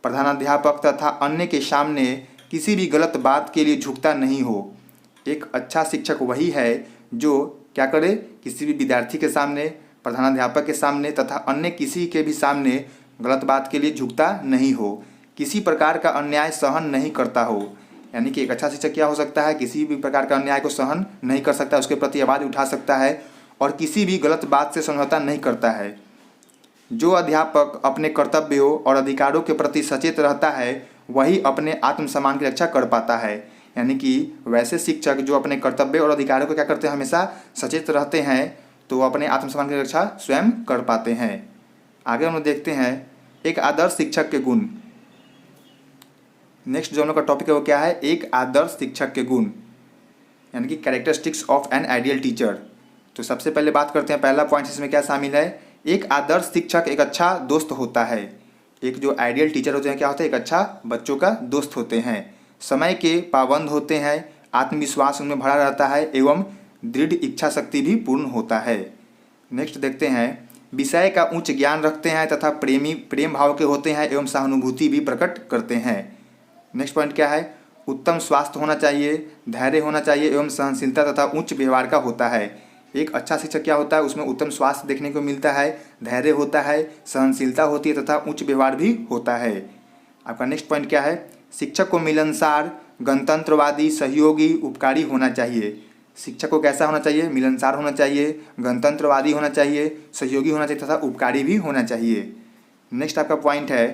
प्रधानाध्यापक तथा अन्य के सामने किसी भी गलत बात के लिए झुकता नहीं हो। एक अच्छा शिक्षक वही है जो क्या करे, किसी भी विद्यार्थी के सामने, प्रधानाध्यापक के सामने तथा अन्य किसी के भी सामने गलत बात के लिए झुकता नहीं हो, किसी प्रकार का अन्याय सहन नहीं करता हो। यानी कि एक अच्छा शिक्षक क्या हो सकता है, किसी भी प्रकार का अन्याय को सहन नहीं कर सकता, उसके प्रति आवाज़ उठा सकता है और किसी भी गलत बात से समझौता नहीं करता है। जो अध्यापक अपने कर्तव्यों और अधिकारों के प्रति सचेत रहता है वही अपने आत्मसम्मान की रक्षा कर पाता है। यानी कि वैसे शिक्षक जो अपने कर्तव्य और अधिकारों को क्या करते हैं, हमेशा सचेत रहते हैं, तो वो अपने आत्मसम्मान की रक्षा स्वयं कर पाते हैं। आगे हम लोग देखते हैं एक आदर्श शिक्षक के गुण। नेक्स्ट जो हम लोग का टॉपिक है वो क्या है, एक आदर्श शिक्षक के गुण, यानी कि characteristics of an ideal teacher. तो सबसे पहले बात करते हैं, पहला पॉइंट इसमें क्या शामिल है, एक आदर्श शिक्षक एक अच्छा दोस्त होता है। एक जो आइडियल टीचर होते हैं क्या होता है, एक अच्छा बच्चों का दोस्त होते हैं, समय के पाबंद होते हैं, आत्मविश्वास उनमें भरा रहता है एवं दृढ़ इच्छा शक्ति भी पूर्ण होता है। नेक्स्ट देखते हैं, विषय का उच्च ज्ञान रखते हैं तथा प्रेम भाव के होते हैं एवं सहानुभूति भी प्रकट करते हैं। नेक्स्ट पॉइंट क्या है, उत्तम स्वास्थ्य होना चाहिए, धैर्य होना चाहिए एवं सहनशीलता तथा उच्च व्यवहार का होता है। एक अच्छा शिक्षक क्या होता है, उसमें उत्तम स्वास्थ्य देखने को मिलता है, धैर्य होता है, सहनशीलता होती है तथा उच्च व्यवहार भी होता है। आपका नेक्स्ट पॉइंट क्या है, शिक्षक को मिलनसार, गणतंत्रवादी, सहयोगी, उपकारी होना चाहिए। शिक्षक को कैसा होना चाहिए, मिलनसार होना चाहिए, गणतंत्रवादी होना चाहिए, सहयोगी होना चाहिए तथा उपकारी भी होना चाहिए। नेक्स्ट आपका पॉइंट है,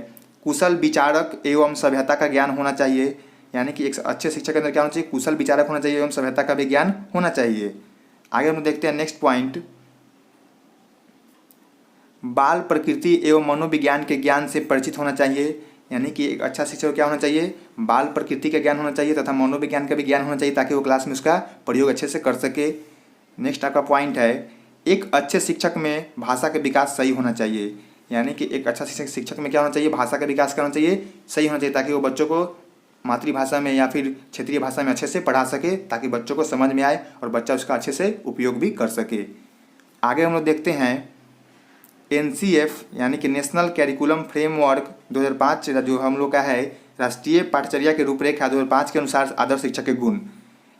कुशल विचारक एवं सभ्यता का ज्ञान होना चाहिए। यानी कि एक अच्छे शिक्षक के अंदर क्या होना चाहिए, कुशल विचारक होना चाहिए एवं सभ्यता का भी ज्ञान होना चाहिए। आगे हम देखते हैं नेक्स्ट पॉइंट, बाल प्रकृति एवं मनोविज्ञान के ज्ञान से परिचित होना चाहिए। यानी कि एक अच्छा शिक्षक क्या होना चाहिए, बाल प्रकृति का ज्ञान होना चाहिए तथा मनोविज्ञान का भी ज्ञान होना चाहिए ताकि वो क्लास में उसका प्रयोग अच्छे से कर सके। नेक्स्ट आपका पॉइंट है, एक अच्छे शिक्षक में भाषा का विकास सही होना चाहिए। यानी कि एक अच्छा शिक्षक में क्या होना चाहिए, भाषा का विकास करना चाहिए, सही होना चाहिए ताकि वो बच्चों को मातृभाषा में या फिर क्षेत्रीय भाषा में अच्छे से पढ़ा सके ताकि बच्चों को समझ में आए और बच्चा उसका अच्छे से उपयोग भी कर सके। आगे हम लोग देखते हैं NCF यानी कि नेशनल कैरिकुलम फ्रेमवर्क 2005 जो हम लोग का है, राष्ट्रीय पाठचर्या के रूपरेखा 2005 के अनुसार आदर्श शिक्षक के गुण,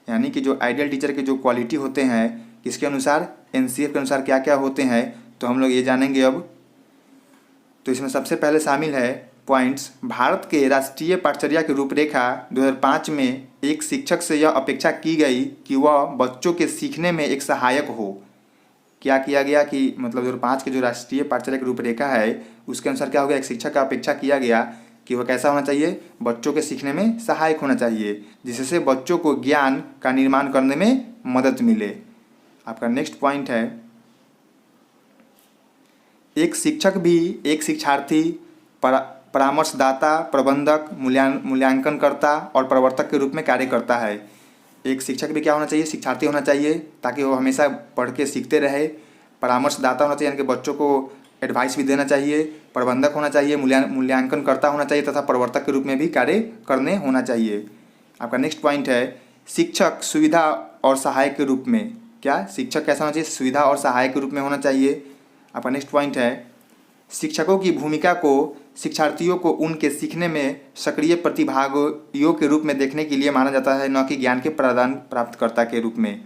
यानी कि जो आइडियल टीचर के जो क्वालिटी होते हैं किसके अनुसार, NCF के अनुसार क्या क्या होते हैं, तो हम लोग ये जानेंगे अब। तो इसमें सबसे पहले शामिल है पॉइंट्स, भारत के राष्ट्रीय पाठचर्या की रूपरेखा 2005 में एक शिक्षक से यह अपेक्षा की गई कि वह बच्चों के सीखने में एक सहायक हो। क्या किया गया कि मतलब 2005 के जो राष्ट्रीय पाठचर्या की रूपरेखा है उसके अनुसार क्या हो गया, एक शिक्षक का अपेक्षा किया गया कि वह कैसा होना चाहिए, बच्चों के सीखने में सहायक होना चाहिए, जिससे बच्चों को ज्ञान का निर्माण करने में मदद मिले। आपका नेक्स्ट पॉइंट है, एक शिक्षक भी एक शिक्षार्थी, परामर्शदाता, प्रबंधक, मूल्यांकनकर्ता और प्रवर्तक के रूप में कार्य करता है। एक शिक्षक भी क्या होना चाहिए, शिक्षार्थी होना चाहिए ताकि वो हमेशा पढ़ के सीखते रहे, परामर्शदाता होना चाहिए यानी कि बच्चों को एडवाइस भी देना चाहिए, प्रबंधक होना चाहिए, मूल्यांकनकर्ता होना चाहिए तथा प्रवर्तक के रूप में भी कार्य करने होना चाहिए। आपका नेक्स्ट पॉइंट है शिक्षक सुविधा और सहायक के रूप में। क्या शिक्षक कैसा होना चाहिए? सुविधा और सहायक के रूप में होना चाहिए। आपका नेक्स्ट पॉइंट है शिक्षकों की भूमिका को शिक्षार्थियों को उनके सीखने में सक्रिय प्रतिभागियों के रूप में देखने के लिए माना जाता है, न कि ज्ञान के प्रदान प्राप्तकर्ता के रूप में।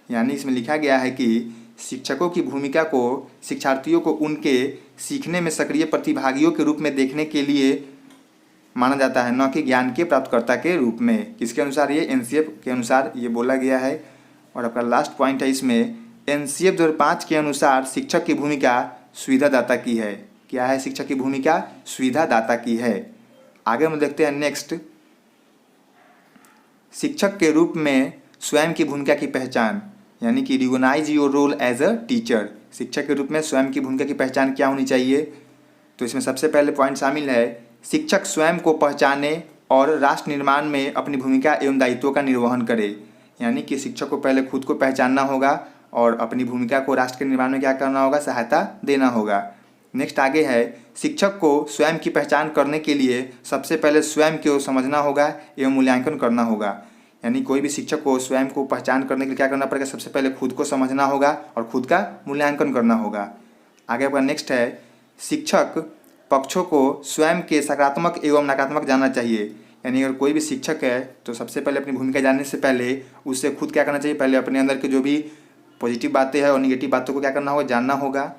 यानी इसमें लिखा गया है कि शिक्षकों की भूमिका को शिक्षार्थियों को उनके सीखने में सक्रिय प्रतिभागियों के रूप में देखने के लिए माना जाता है, न कि ज्ञान के प्राप्तकर्ता के रूप में। किसके अनुसार? ये एनसीएफ के अनुसार ये बोला गया है। और आपका लास्ट पॉइंट है इसमें एनसीएफ 2005 के अनुसार शिक्षक की भूमिका सुविधादाता की है। क्या है? शिक्षक की भूमिका सुविधादाता की है। आगे हम देखते हैं नेक्स्ट, शिक्षक के रूप में स्वयं की भूमिका की पहचान, यानी कि recognise your role as a teacher. शिक्षक के रूप में स्वयं की भूमिका की पहचान क्या होनी चाहिए? तो इसमें सबसे पहले पॉइंट शामिल है शिक्षक स्वयं को पहचाने और राष्ट्र निर्माण में अपनी भूमिका एवं दायित्वों का निर्वहन करे। यानी कि शिक्षक को पहले खुद को पहचानना होगा और अपनी भूमिका को राष्ट्र के निर्माण में क्या करना होगा? सहायता देना होगा। नेक्स्ट आगे है शिक्षक को स्वयं की पहचान करने के लिए सबसे पहले स्वयं को समझना होगा एवं मूल्यांकन करना होगा। यानी कोई भी शिक्षक को स्वयं को पहचान करने के लिए क्या करना पड़ेगा? सबसे पहले खुद को समझना होगा और खुद का मूल्यांकन करना होगा। आगे आपका नेक्स्ट है शिक्षक पक्षों को स्वयं के सकारात्मक एवं नकारात्मक जानना चाहिए। यानी अगर कोई भी शिक्षक है तो सबसे पहले अपनी भूमिका जानने से पहले उससे खुद क्या करना चाहिए? पहले अपने अंदर के जो भी पॉजिटिव बातें हैं और निगेटिव बातों को क्या करना होगा? जानना होगा।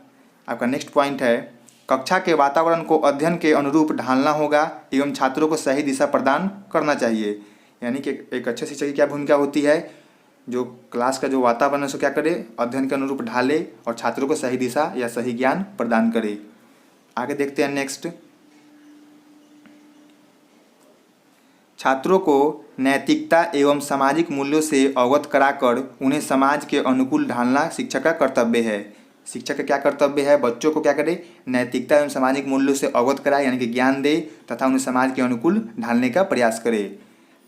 आपका नेक्स्ट पॉइंट है कक्षा के वातावरण को अध्ययन के अनुरूप ढालना होगा एवं छात्रों को सही दिशा प्रदान करना चाहिए। यानी कि एक अच्छे शिक्षक की क्या भूमिका होती है? जो क्लास का जो वातावरण है उसको क्या करे? अध्ययन के अनुरूप ढाले और छात्रों को सही दिशा या सही ज्ञान प्रदान करे। आगे देखते हैं नेक्स्ट, छात्रों को नैतिकता एवं सामाजिक मूल्यों से अवगत कराकर उन्हें समाज के अनुकूल ढालना शिक्षक का कर्तव्य है। शिक्षक का क्या कर्तव्य है? बच्चों को क्या करे? नैतिकता एवं सामाजिक मूल्यों से अवगत कराए, यानी कि ज्ञान दे तथा उन्हें समाज के अनुकूल ढालने का प्रयास करे।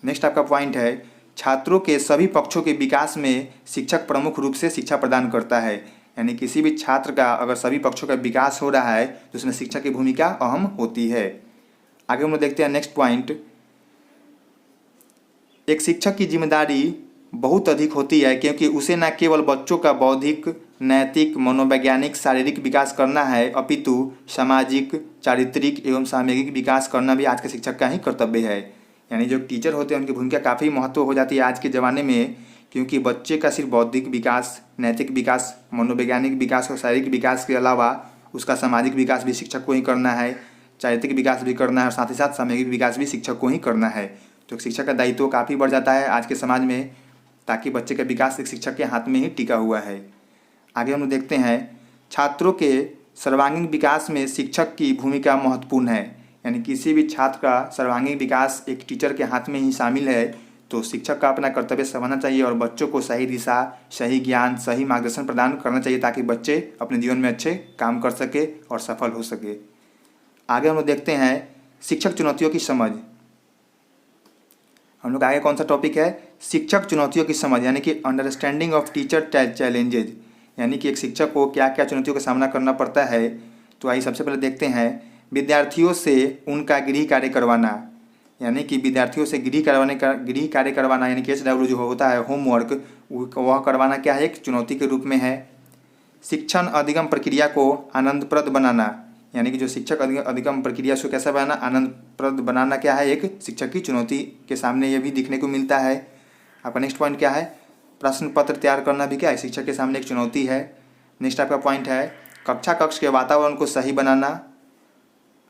नेक्स्ट आपका पॉइंट है छात्रों के सभी पक्षों के विकास में शिक्षक प्रमुख रूप से शिक्षा प्रदान करता है। यानी किसी भी छात्र का अगर सभी पक्षों का विकास हो रहा है तो उसमें शिक्षक की भूमिका अहम होती है। आगे हम लोग देखते हैं नेक्स्ट पॉइंट, एक शिक्षक की जिम्मेदारी बहुत अधिक होती है क्योंकि उसे न केवल बच्चों का बौद्धिक, नैतिक, मनोवैज्ञानिक, शारीरिक विकास करना है अपितु सामाजिक, चारित्रिक एवं सामूहिक विकास करना भी आज के शिक्षक का ही कर्तव्य है। यानी जो टीचर होते हैं उनकी भूमिका काफ़ी महत्व हो जाती है आज के ज़माने में, क्योंकि बच्चे का सिर्फ बौद्धिक विकास, नैतिक विकास, मनोवैज्ञानिक विकास और शारीरिक विकास के अलावा उसका सामाजिक विकास भी शिक्षक को ही करना है, चारित्रिक विकास भी करना है और साथ ही साथ सामूहिक विकास भी शिक्षक को ही करना है। तो शिक्षक का दायित्व काफ़ी बढ़ जाता है आज के समाज में, ताकि बच्चे का विकास एक शिक्षक के हाथ में ही टिका हुआ है। आगे हम लोग देखते हैं छात्रों के सर्वांगीण विकास में शिक्षक की भूमिका महत्वपूर्ण है। यानी किसी भी छात्र का सर्वांगीण विकास एक टीचर के हाथ में ही शामिल है। तो शिक्षक का अपना कर्तव्य समझना चाहिए और बच्चों को सही दिशा, सही ज्ञान, सही मार्गदर्शन प्रदान करना चाहिए ताकि बच्चे अपने जीवन में अच्छे काम कर सके और सफल हो सके। आगे हम लोग देखते हैं शिक्षक चुनौतियों की समझ। हम लोग आगे कौन सा टॉपिक है? शिक्षक चुनौतियों की समझ, यानी कि अंडरस्टैंडिंग ऑफ टीचर चैलेंजेज। यानी कि एक शिक्षक को क्या क्या चुनौतियों का सामना करना पड़ता है। तो आइए सबसे पहले देखते हैं विद्यार्थियों से उनका गृह कार्य करवाना। यानी कि विद्यार्थियों से गृह कार्य करवाना यानी कि HW जो होता है होमवर्क, वह करवाना क्या है? एक चुनौती के रूप में है। शिक्षण अधिगम प्रक्रिया को आनंदप्रद बनाना, यानी कि जो शिक्षक अधिगम प्रक्रिया को कैसा बनाना? आनंदप्रद बनाना क्या है? एक शिक्षक की चुनौती के सामने ये भी दिखने को मिलता है। आपका नेक्स्ट पॉइंट क्या है? प्रश्न पत्र तैयार करना भी क्या है? शिक्षक के सामने एक चुनौती है। नेक्स्ट आपका पॉइंट है कक्ष के वातावरण को सही बनाना।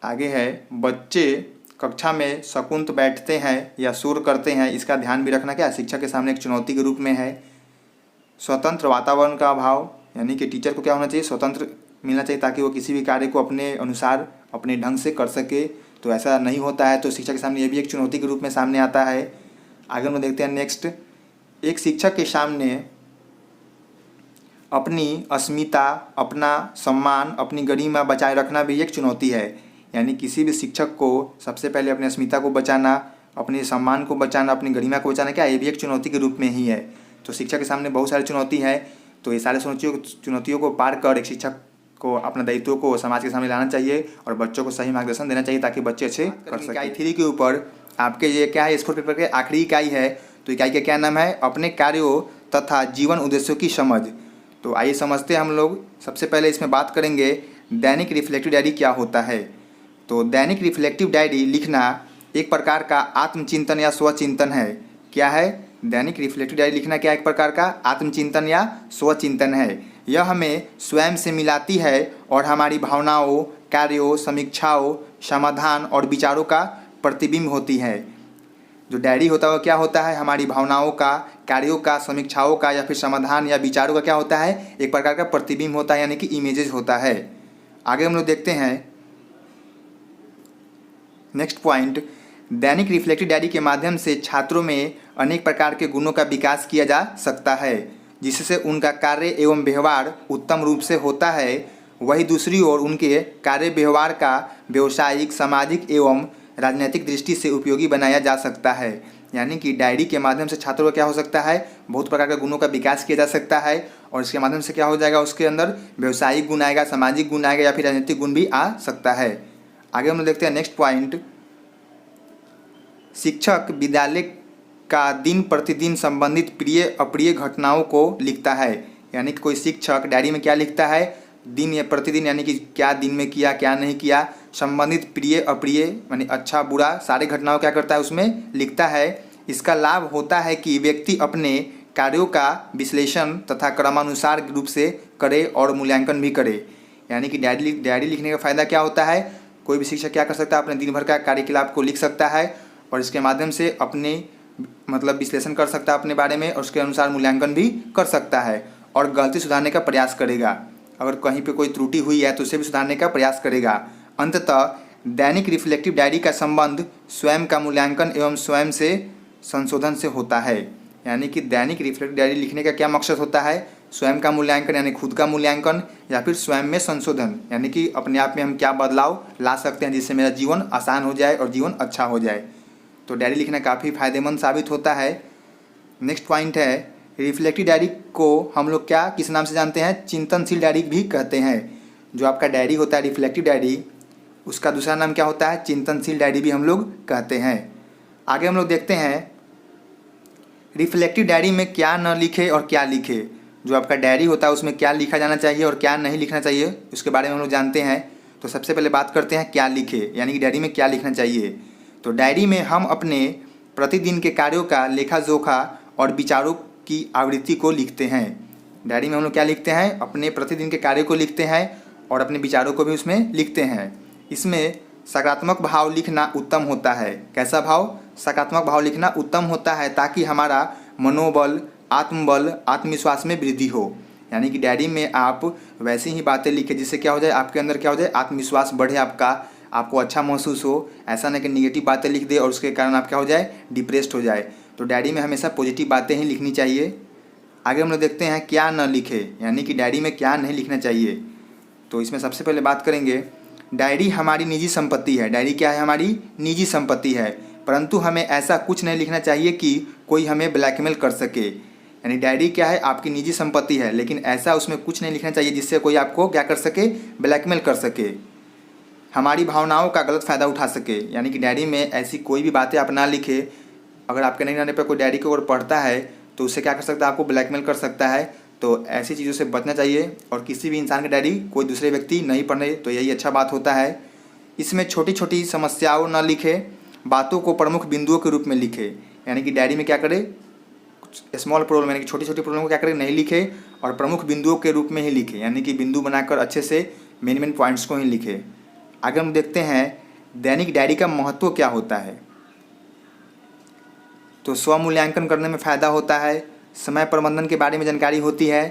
आगे है बच्चे कक्षा में शकुंत बैठते हैं या शोर करते हैं, इसका ध्यान भी रखना क्या है? शिक्षक के सामने एक चुनौती के रूप में है। स्वतंत्र वातावरण का अभाव, यानी कि टीचर को क्या होना चाहिए? स्वतंत्र मिलना चाहिए ताकि वो किसी भी कार्य को अपने अनुसार अपने ढंग से कर सके। तो ऐसा नहीं होता है तो शिक्षक के सामने ये भी एक चुनौती के रूप में सामने आता है। आगे हम देखते हैं नेक्स्ट, एक शिक्षक के सामने अपनी अस्मिता, अपना सम्मान, अपनी गरिमा बचाए रखना भी एक चुनौती है। यानी किसी भी शिक्षक को सबसे पहले अपनी अस्मिता को बचाना, अपने सम्मान को बचाना, अपनी गरिमा को बचाना क्या है? ये भी एक चुनौती के रूप में ही है। तो शिक्षक के सामने बहुत सारी चुनौती है। तो ये सारे चुनौतियों को पार कर एक शिक्षक को अपने दायित्वों को समाज के सामने लाना चाहिए और बच्चों को सही मार्गदर्शन देना चाहिए ताकि बच्चे अच्छे कर सकें। इकाई 3 के ऊपर आपके ये क्या है, S4 पेपर के आखिरी इकाई है। तो इकाई का क्या नाम है, अपने कार्यों तथा जीवन उद्देश्यों की समझ। तो आइए समझते हैं हम लोग। सबसे पहले इसमें बात करेंगे दैनिक रिफ्लेक्टिव डायरी क्या होता है। तो दैनिक रिफ्लेक्टिव डायरी लिखना एक प्रकार का आत्मचिंतन या स्वचिंतन है। क्या है, दैनिक रिफ्लेक्टिव डायरी लिखना क्या एक प्रकार का आत्मचिंतन या स्वचिंतन है। यह हमें स्वयं से मिलाती है और हमारी भावनाओं, कार्यों, समीक्षाओं, समाधान और विचारों का प्रतिबिंब होती है। जो डायरी होता है वो क्या होता है, हमारी भावनाओं का, कार्यों का, समीक्षाओं का या फिर समाधान या विचारों का क्या होता है, एक प्रकार का प्रतिबिंब होता है, यानी कि इमेजेस होता है। आगे हम लोग देखते हैं नेक्स्ट पॉइंट। दैनिक रिफ्लेक्टिव डायरी के माध्यम से छात्रों में अनेक प्रकार के गुणों का विकास किया जा सकता है, जिससे उनका कार्य एवं व्यवहार उत्तम रूप से होता है। वही दूसरी ओर उनके कार्य व्यवहार का व्यवसायिक, सामाजिक एवं राजनीतिक दृष्टि से उपयोगी बनाया जा सकता है। यानी कि डायरी के माध्यम से छात्रों का क्या हो सकता है, बहुत प्रकार के गुणों का विकास किया जा सकता है और इसके माध्यम से क्या हो जाएगा, उसके अंदर व्यवसायिक गुण आएगा, सामाजिक गुण आएगा या फिर राजनीतिक गुण भी आ सकता है। आगे हम लोग देखते हैं नेक्स्ट पॉइंट। शिक्षक विद्यालय का दिन प्रतिदिन संबंधित प्रिय अप्रिय घटनाओं को लिखता है। यानी कि कोई शिक्षक डायरी में क्या लिखता है, दिन या प्रतिदिन, यानी कि क्या दिन में किया, क्या नहीं किया, संबंधित प्रिय अप्रिय यानी अच्छा बुरा सारे घटनाओं क्या करता है उसमें लिखता है। इसका लाभ होता है कि व्यक्ति अपने कार्यों का विश्लेषण तथा क्रमानुसार रूप से करे और मूल्यांकन भी करे। यानी कि डायरी लिखने का फ़ायदा क्या होता है, कोई भी शिक्षक क्या कर सकता है, अपने दिन भर का कार्यकलाप को लिख सकता है और इसके माध्यम से अपने मतलब विश्लेषण कर सकता है अपने बारे में और उसके अनुसार मूल्यांकन भी कर सकता है और गलती सुधारने का प्रयास करेगा। अगर कहीं पे कोई त्रुटि हुई है तो उसे भी सुधारने का प्रयास करेगा। अंततः दैनिक रिफ्लेक्टिव डायरी का संबंध स्वयं का मूल्यांकन एवं स्वयं से संशोधन से होता है। यानी कि दैनिक रिफ्लेक्टिव डायरी लिखने का क्या मकसद होता है, स्वयं का मूल्यांकन यानी खुद का मूल्यांकन या फिर स्वयं में संशोधन, यानी कि अपने आप में हम क्या बदलाव ला सकते हैं जिससे मेरा जीवन आसान हो जाए और जीवन अच्छा हो जाए। तो डायरी लिखना काफ़ी फायदेमंद साबित होता है। नेक्स्ट पॉइंट है, रिफ्लेक्टिव डायरी को हम लोग क्या किस नाम से जानते हैं, चिंतनशील डायरी भी कहते हैं। जो आपका डायरी होता है रिफ्लेक्टिव डायरी, उसका दूसरा नाम क्या होता है, चिंतनशील डायरी भी हम लोग कहते हैं। आगे हम लोग देखते हैं रिफ्लेक्टिव डायरी में क्या न लिखे और क्या लिखे। जो आपका डायरी होता है उसमें क्या लिखा जाना चाहिए और क्या नहीं लिखना चाहिए उसके बारे में हम लोग जानते हैं। तो सबसे पहले बात करते हैं क्या लिखे, यानी कि डायरी में क्या लिखना चाहिए। तो डायरी में हम अपने प्रतिदिन के कार्यों का लेखा जोखा और विचारों की आवृत्ति को लिखते हैं। डायरी में हम लोग क्या लिखते हैं, अपने प्रतिदिन के कार्यों को लिखते हैं और अपने विचारों को भी उसमें लिखते हैं। इसमें सकारात्मक भाव लिखना उत्तम होता है। कैसा भाव, सकारात्मक भाव लिखना उत्तम होता है ताकि हमारा मनोबल, आत्मबल, आत्मविश्वास में वृद्धि हो। यानी कि डायरी में आप वैसी ही बातें लिखें जिससे क्या हो जाए, आपके अंदर क्या हो जाए, आत्मविश्वास बढ़े, आपको अच्छा महसूस हो। ऐसा नहीं कि निगेटिव बातें लिख दे और उसके कारण आप क्या हो जाए, डिप्रेस्ड हो जाए। तो डायरी में हमेशा पॉजिटिव बातें ही लिखनी चाहिए। आगे हम लोग देखते हैं क्या न लिखे, यानी कि डायरी में क्या नहीं लिखना चाहिए। तो इसमें सबसे पहले बात करेंगे, डायरी हमारी निजी संपत्ति है। डायरी क्या है, हमारी निजी संपत्ति है, परंतु हमें ऐसा कुछ नहीं लिखना चाहिए कि कोई हमें ब्लैकमेल कर सके। यानी डायरी क्या है, आपकी निजी संपत्ति है, लेकिन ऐसा उसमें कुछ नहीं लिखना चाहिए जिससे कोई आपको क्या कर सके, ब्लैकमेल कर सके, हमारी भावनाओं का गलत फ़ायदा उठा सके। यानी कि डायरी में ऐसी कोई भी बातें आप ना लिखे। अगर आपके नहीं रहने पर कोई डायरी को अगर पढ़ता है तो उससे क्या कर सकता है, आपको ब्लैकमेल कर सकता है। तो ऐसी चीज़ों से बचना चाहिए और किसी भी इंसान की डायरी कोई दूसरे व्यक्ति नहीं पढ़े तो यही अच्छा बात होता है। इसमें छोटी छोटी समस्याओं न लिखे, बातों को प्रमुख बिंदुओं के रूप में लिखे। यानी कि डायरी में क्या करें, स्मॉल प्रॉब्लम यानी कि छोटी छोटी प्रॉब्लम को क्या करें, नहीं लिखे और प्रमुख बिंदुओं के रूप में ही लिखे। यानी कि बिंदु बनाकर अच्छे से मेन पॉइंट्स को ही लिखे। आगे हम देखते हैं दैनिक डायरी का महत्व क्या होता है। तो स्वमूल्यांकन करने में फ़ायदा होता है, समय प्रबंधन के बारे में जानकारी होती है,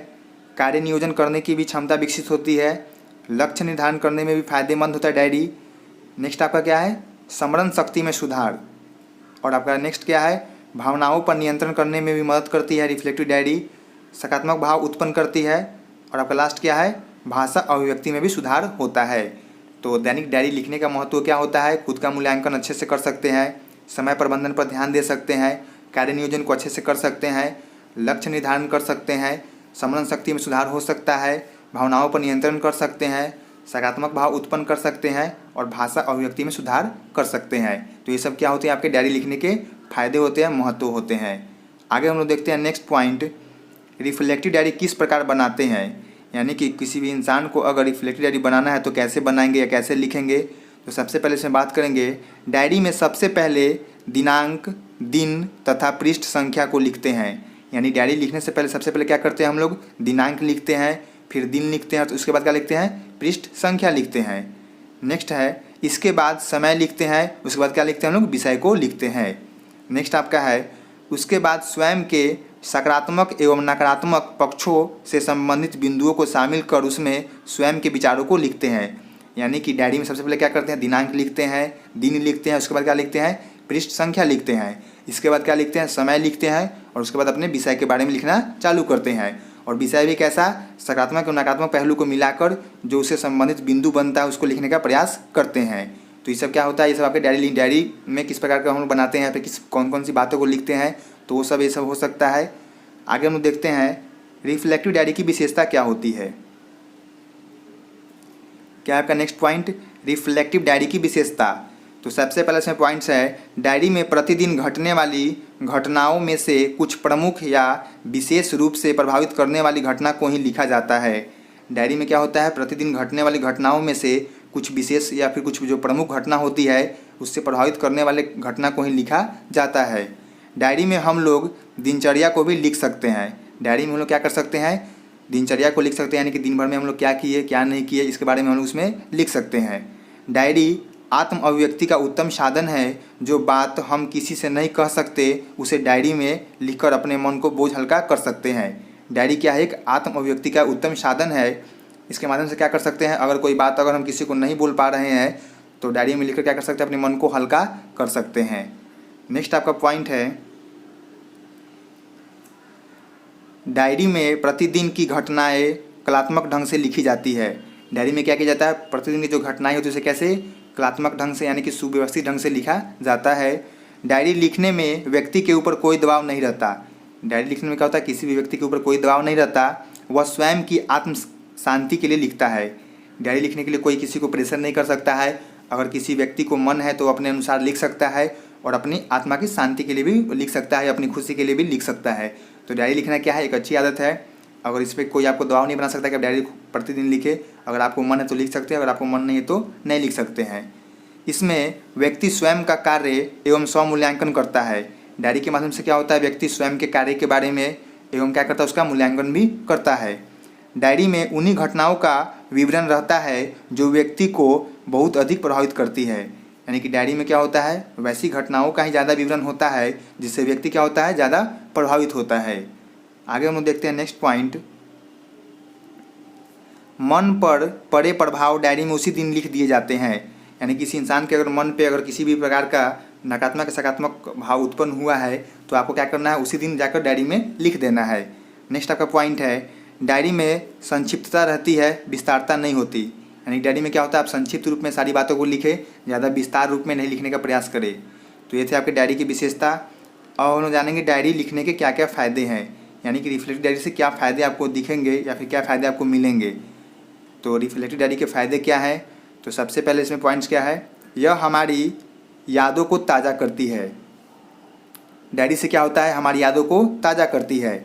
कार्य नियोजन करने की भी क्षमता विकसित होती है, लक्ष्य निर्धारण करने में भी फायदेमंद होता है डायरी। नेक्स्ट आपका क्या है, स्मरण शक्ति में सुधार। और आपका नेक्स्ट क्या है, भावनाओं पर नियंत्रण करने में भी मदद करती है रिफ्लेक्टिव डायरी, सकारात्मक भाव उत्पन्न करती है। और आपका लास्ट क्या है, भाषा अभिव्यक्ति में भी सुधार होता है। तो दैनिक डायरी लिखने का महत्व क्या होता है, खुद का मूल्यांकन अच्छे से कर सकते हैं, समय प्रबंधन पर ध्यान दे सकते हैं, कार्य नियोजन को अच्छे से कर सकते हैं, लक्ष्य निर्धारण कर सकते हैं, स्मरण शक्ति में सुधार हो सकता है, भावनाओं पर नियंत्रण कर सकते हैं, सकारात्मक भाव उत्पन्न कर सकते हैं और भाषा अभिव्यक्ति में सुधार कर सकते हैं। तो ये सब क्या होते हैं, आपके डायरी लिखने के फायदे होते हैं, महत्व होते हैं। आगे हम लोग देखते हैं नेक्स्ट पॉइंट, रिफ्लेक्टिव डायरी किस प्रकार बनाते हैं। यानी कि किसी भी इंसान को अगर रिफ्लेक्टिव डायरी बनाना है तो कैसे बनाएंगे या कैसे लिखेंगे। तो सबसे पहले इसमें बात करेंगे, डायरी में सबसे पहले दिनांक, दिन तथा पृष्ठ संख्या को लिखते हैं। यानी डायरी लिखने से पहले सबसे पहले क्या करते हैं हम लोग, दिनांक लिखते हैं, फिर दिन लिखते हैं, तो उसके बाद क्या लिखते हैं, पृष्ठ संख्या लिखते हैं। नेक्स्ट है, इसके बाद समय लिखते हैं, उसके बाद क्या लिखते हैं हम लोग, विषय को लिखते हैं। नेक्स्ट आपका है, उसके बाद स्वयं के सकारात्मक एवं नकारात्मक पक्षों से संबंधित बिंदुओं को शामिल कर उसमें स्वयं के विचारों को लिखते हैं। यानी कि डायरी में सबसे पहले क्या करते हैं, दिनांक लिखते हैं, दिन लिखते हैं, उसके बाद क्या लिखते हैं, पृष्ठ संख्या लिखते हैं, इसके बाद क्या लिखते हैं, समय लिखते हैं और उसके बाद अपने विषय के बारे में लिखना चालू करते हैं। और विषय भी कैसा, सकारात्मक और नकारात्मक पहलू को मिलाकर जो उससे संबंधित बिंदु बनता है उसको लिखने का प्रयास करते हैं। तो ये सब क्या होता है, ये सब आपके डायरी में किस प्रकार का हम लोग बनाते हैं, फिर किस कौन कौन सी बातों को लिखते हैं, तो वो सब ये सब हो सकता है। आगे हम लोग देखते हैं रिफ्लेक्टिव डायरी की विशेषता क्या होती है। क्या आपका नेक्स्ट पॉइंट, रिफ्लेक्टिव डायरी की विशेषता। तो सबसे पहले इसमें पॉइंट्स है, डायरी में प्रतिदिन घटने वाली घटनाओं में से कुछ प्रमुख या विशेष रूप से प्रभावित करने वाली घटना को ही लिखा जाता है। डायरी में क्या होता है, प्रतिदिन घटने वाली घटनाओं में से कुछ विशेष या फिर कुछ जो प्रमुख घटना होती है उससे प्रभावित करने वाले घटना को ही लिखा जाता है। डायरी में हम लोग दिनचर्या को भी लिख सकते हैं। डायरी में हम लोग क्या कर सकते हैं, दिनचर्या को लिख सकते हैं, यानी कि दिन भर में हम लोग क्या किए क्या नहीं किए इसके बारे में हम लोग उसमें लिख सकते हैं। डायरी आत्म अभिव्यक्ति का उत्तम साधन है। जो बात हम किसी से नहीं कह सकते उसे डायरी में लिखकर अपने मन को बोझ हल्का कर सकते हैं। डायरी क्या है, एक आत्म अभिव्यक्ति का उत्तम साधन है। इसके माध्यम से क्या कर सकते हैं, अगर कोई बात अगर हम किसी को नहीं बोल पा रहे हैं तो डायरी में लिखकर क्या कर सकते हैं, अपने मन को हल्का कर सकते हैं। नेक्स्ट आपका पॉइंट है, डायरी में प्रतिदिन की घटनाएं कलात्मक ढंग से लिखी जाती है। डायरी में क्या किया जाता है, प्रतिदिन की जो घटनाएं होती है उसे कैसे कलात्मक ढंग से यानी कि सुव्यवस्थित ढंग से लिखा जाता है। डायरी लिखने में व्यक्ति के ऊपर कोई दबाव नहीं रहता। डायरी लिखने में क्या होता है, किसी भी व्यक्ति के ऊपर कोई दबाव नहीं रहता, वह स्वयं की आत्म शांति के लिए लिखता है। डायरी लिखने के लिए कोई किसी को प्रेशर नहीं कर सकता है। अगर किसी व्यक्ति को मन है तो अपने अनुसार लिख सकता है और अपनी आत्मा की शांति के लिए भी लिख सकता है, अपनी खुशी के लिए भी लिख सकता है। तो डायरी लिखना क्या है, एक अच्छी आदत है। अगर इस पर कोई आपको दबाव नहीं बना सकता कि आप डायरी प्रतिदिन लिखे। अगर आपको मन है तो लिख सकते हैं, अगर आपको मन नहीं है तो नहीं लिख सकते हैं। इसमें व्यक्ति स्वयं का कार्य एवं स्वमूल्यांकन करता है। डायरी के माध्यम से क्या होता है, व्यक्ति स्वयं के कार्य के बारे में एवं क्या करता है, उसका मूल्यांकन भी करता है। डायरी में उन्हीं घटनाओं का विवरण रहता है जो व्यक्ति को बहुत अधिक प्रभावित करती है। यानी कि डायरी में क्या होता है, वैसी घटनाओं का ही ज़्यादा विवरण होता है जिससे व्यक्ति क्या होता है, ज़्यादा प्रभावित होता है। आगे हम लोग देखते हैं नेक्स्ट पॉइंट, मन पर पड़े प्रभाव डायरी में उसी दिन लिख दिए जाते हैं। यानी किसी इंसान के अगर मन पे अगर किसी भी प्रकार का नकारात्मक सकारात्मक भाव उत्पन्न हुआ है तो आपको क्या करना है, उसी दिन जाकर डायरी में लिख देना है। नेक्स्ट आपका पॉइंट है, डायरी में संक्षिप्तता रहती है, विस्तारता नहीं होती। यानी डायरी में क्या होता है, आप संक्षिप्त रूप में सारी बातों को लिखें, ज़्यादा विस्तार रूप में नहीं लिखने का प्रयास करें। तो ये थे आपके डायरी की विशेषता। और हम लोग जानेंगे डायरी लिखने के क्या क्या फ़ायदे हैं, यानी कि रिफ्लेक्टिव डायरी से क्या फ़ायदे आपको दिखेंगे या फिर क्या फ़ायदे आपको मिलेंगे। तो रिफ्लेक्टिव डायरी के फ़ायदे क्या हैं, तो सबसे पहले इसमें पॉइंट्स क्या है, यह हमारी यादों को ताज़ा करती है। डायरी से क्या होता है, हमारी यादों को ताज़ा करती है।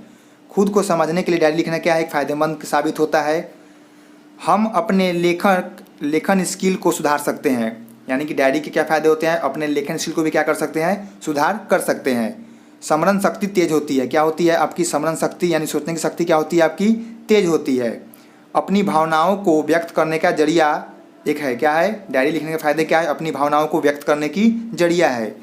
खुद को समझने के लिए डायरी लिखना क्या है, एक फ़ायदेमंद साबित होता है। हम अपने लेखन स्किल को सुधार सकते हैं। यानी कि डायरी के क्या फ़ायदे होते हैं, अपने लेखन स्किल को भी क्या कर सकते हैं, सुधार कर सकते हैं। स्मरण शक्ति तेज होती है। क्या होती है, आपकी स्मरण शक्ति यानी सोचने की शक्ति क्या होती है, आपकी तेज होती है। अपनी भावनाओं को व्यक्त करने का जरिया एक है, क्या है, डायरी लिखने के फ़ायदे क्या है, अपनी भावनाओं को व्यक्त करने की जरिया है।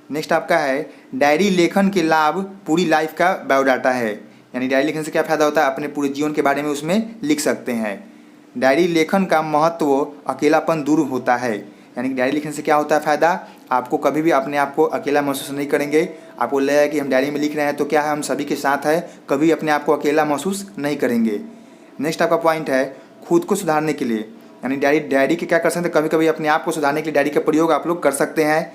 नेक्स्ट आपका है, डायरी लेखन के लाभ पूरी लाइफ का बायोडाटा है। यानी डायरी लिखने से क्या फ़ायदा होता है, अपने पूरे जीवन के बारे में उसमें लिख सकते हैं। डायरी लेखन का महत्व अकेलापन दूर होता है। यानी कि डायरी लिखने से क्या होता है फ़ायदा, आपको कभी भी अपने आप को अकेला महसूस नहीं करेंगे। आपको लगेगा कि हम डायरी में लिख रहे हैं तो क्या है, हम सभी के साथ है, कभी अपने आप को अकेला महसूस नहीं करेंगे। नेक्स्ट आपका पॉइंट है, खुद को सुधारने के लिए। यानी डायरी के क्या कर सकते हैं, कभी कभी अपने आप को सुधारने के लिए डायरी का प्रयोग आप लोग कर सकते हैं।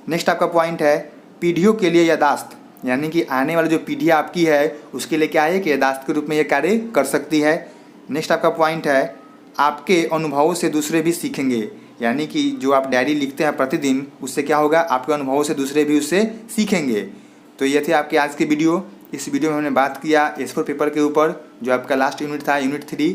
नेक्स्ट आपका पॉइंट है, पीढ़ियों के लिए यादाश्त। यानी कि आने वाली जो पीढ़ी आपकी है उसके लिए क्या है कि यादाश्त के रूप में ये कार्य कर सकती है। नेक्स्ट आपका पॉइंट है आपके अनुभवों से दूसरे भी सीखेंगे, यानी कि जो आप डायरी लिखते हैं प्रतिदिन, उससे क्या होगा, आपके अनुभवों से दूसरे भी उससे सीखेंगे। तो ये थे आपके आज के वीडियो। इस वीडियो में हमने बात किया S4 पेपर के ऊपर, जो आपका लास्ट यूनिट था, यूनिट 3।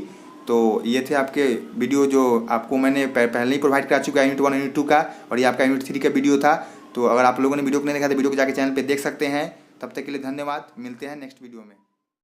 तो ये थे आपके वीडियो जो आपको मैंने पहले ही प्रोवाइड करा चुका है, यूनिट 1 यूनिट 2 का, और ये आपका यूनिट 3 का वीडियो था। तो अगर आप लोगों ने वीडियो को नहीं देखा तो वीडियो को जाके चैनल पर देख सकते हैं। तब तक के लिए धन्यवाद, मिलते हैं नेक्स्ट वीडियो में।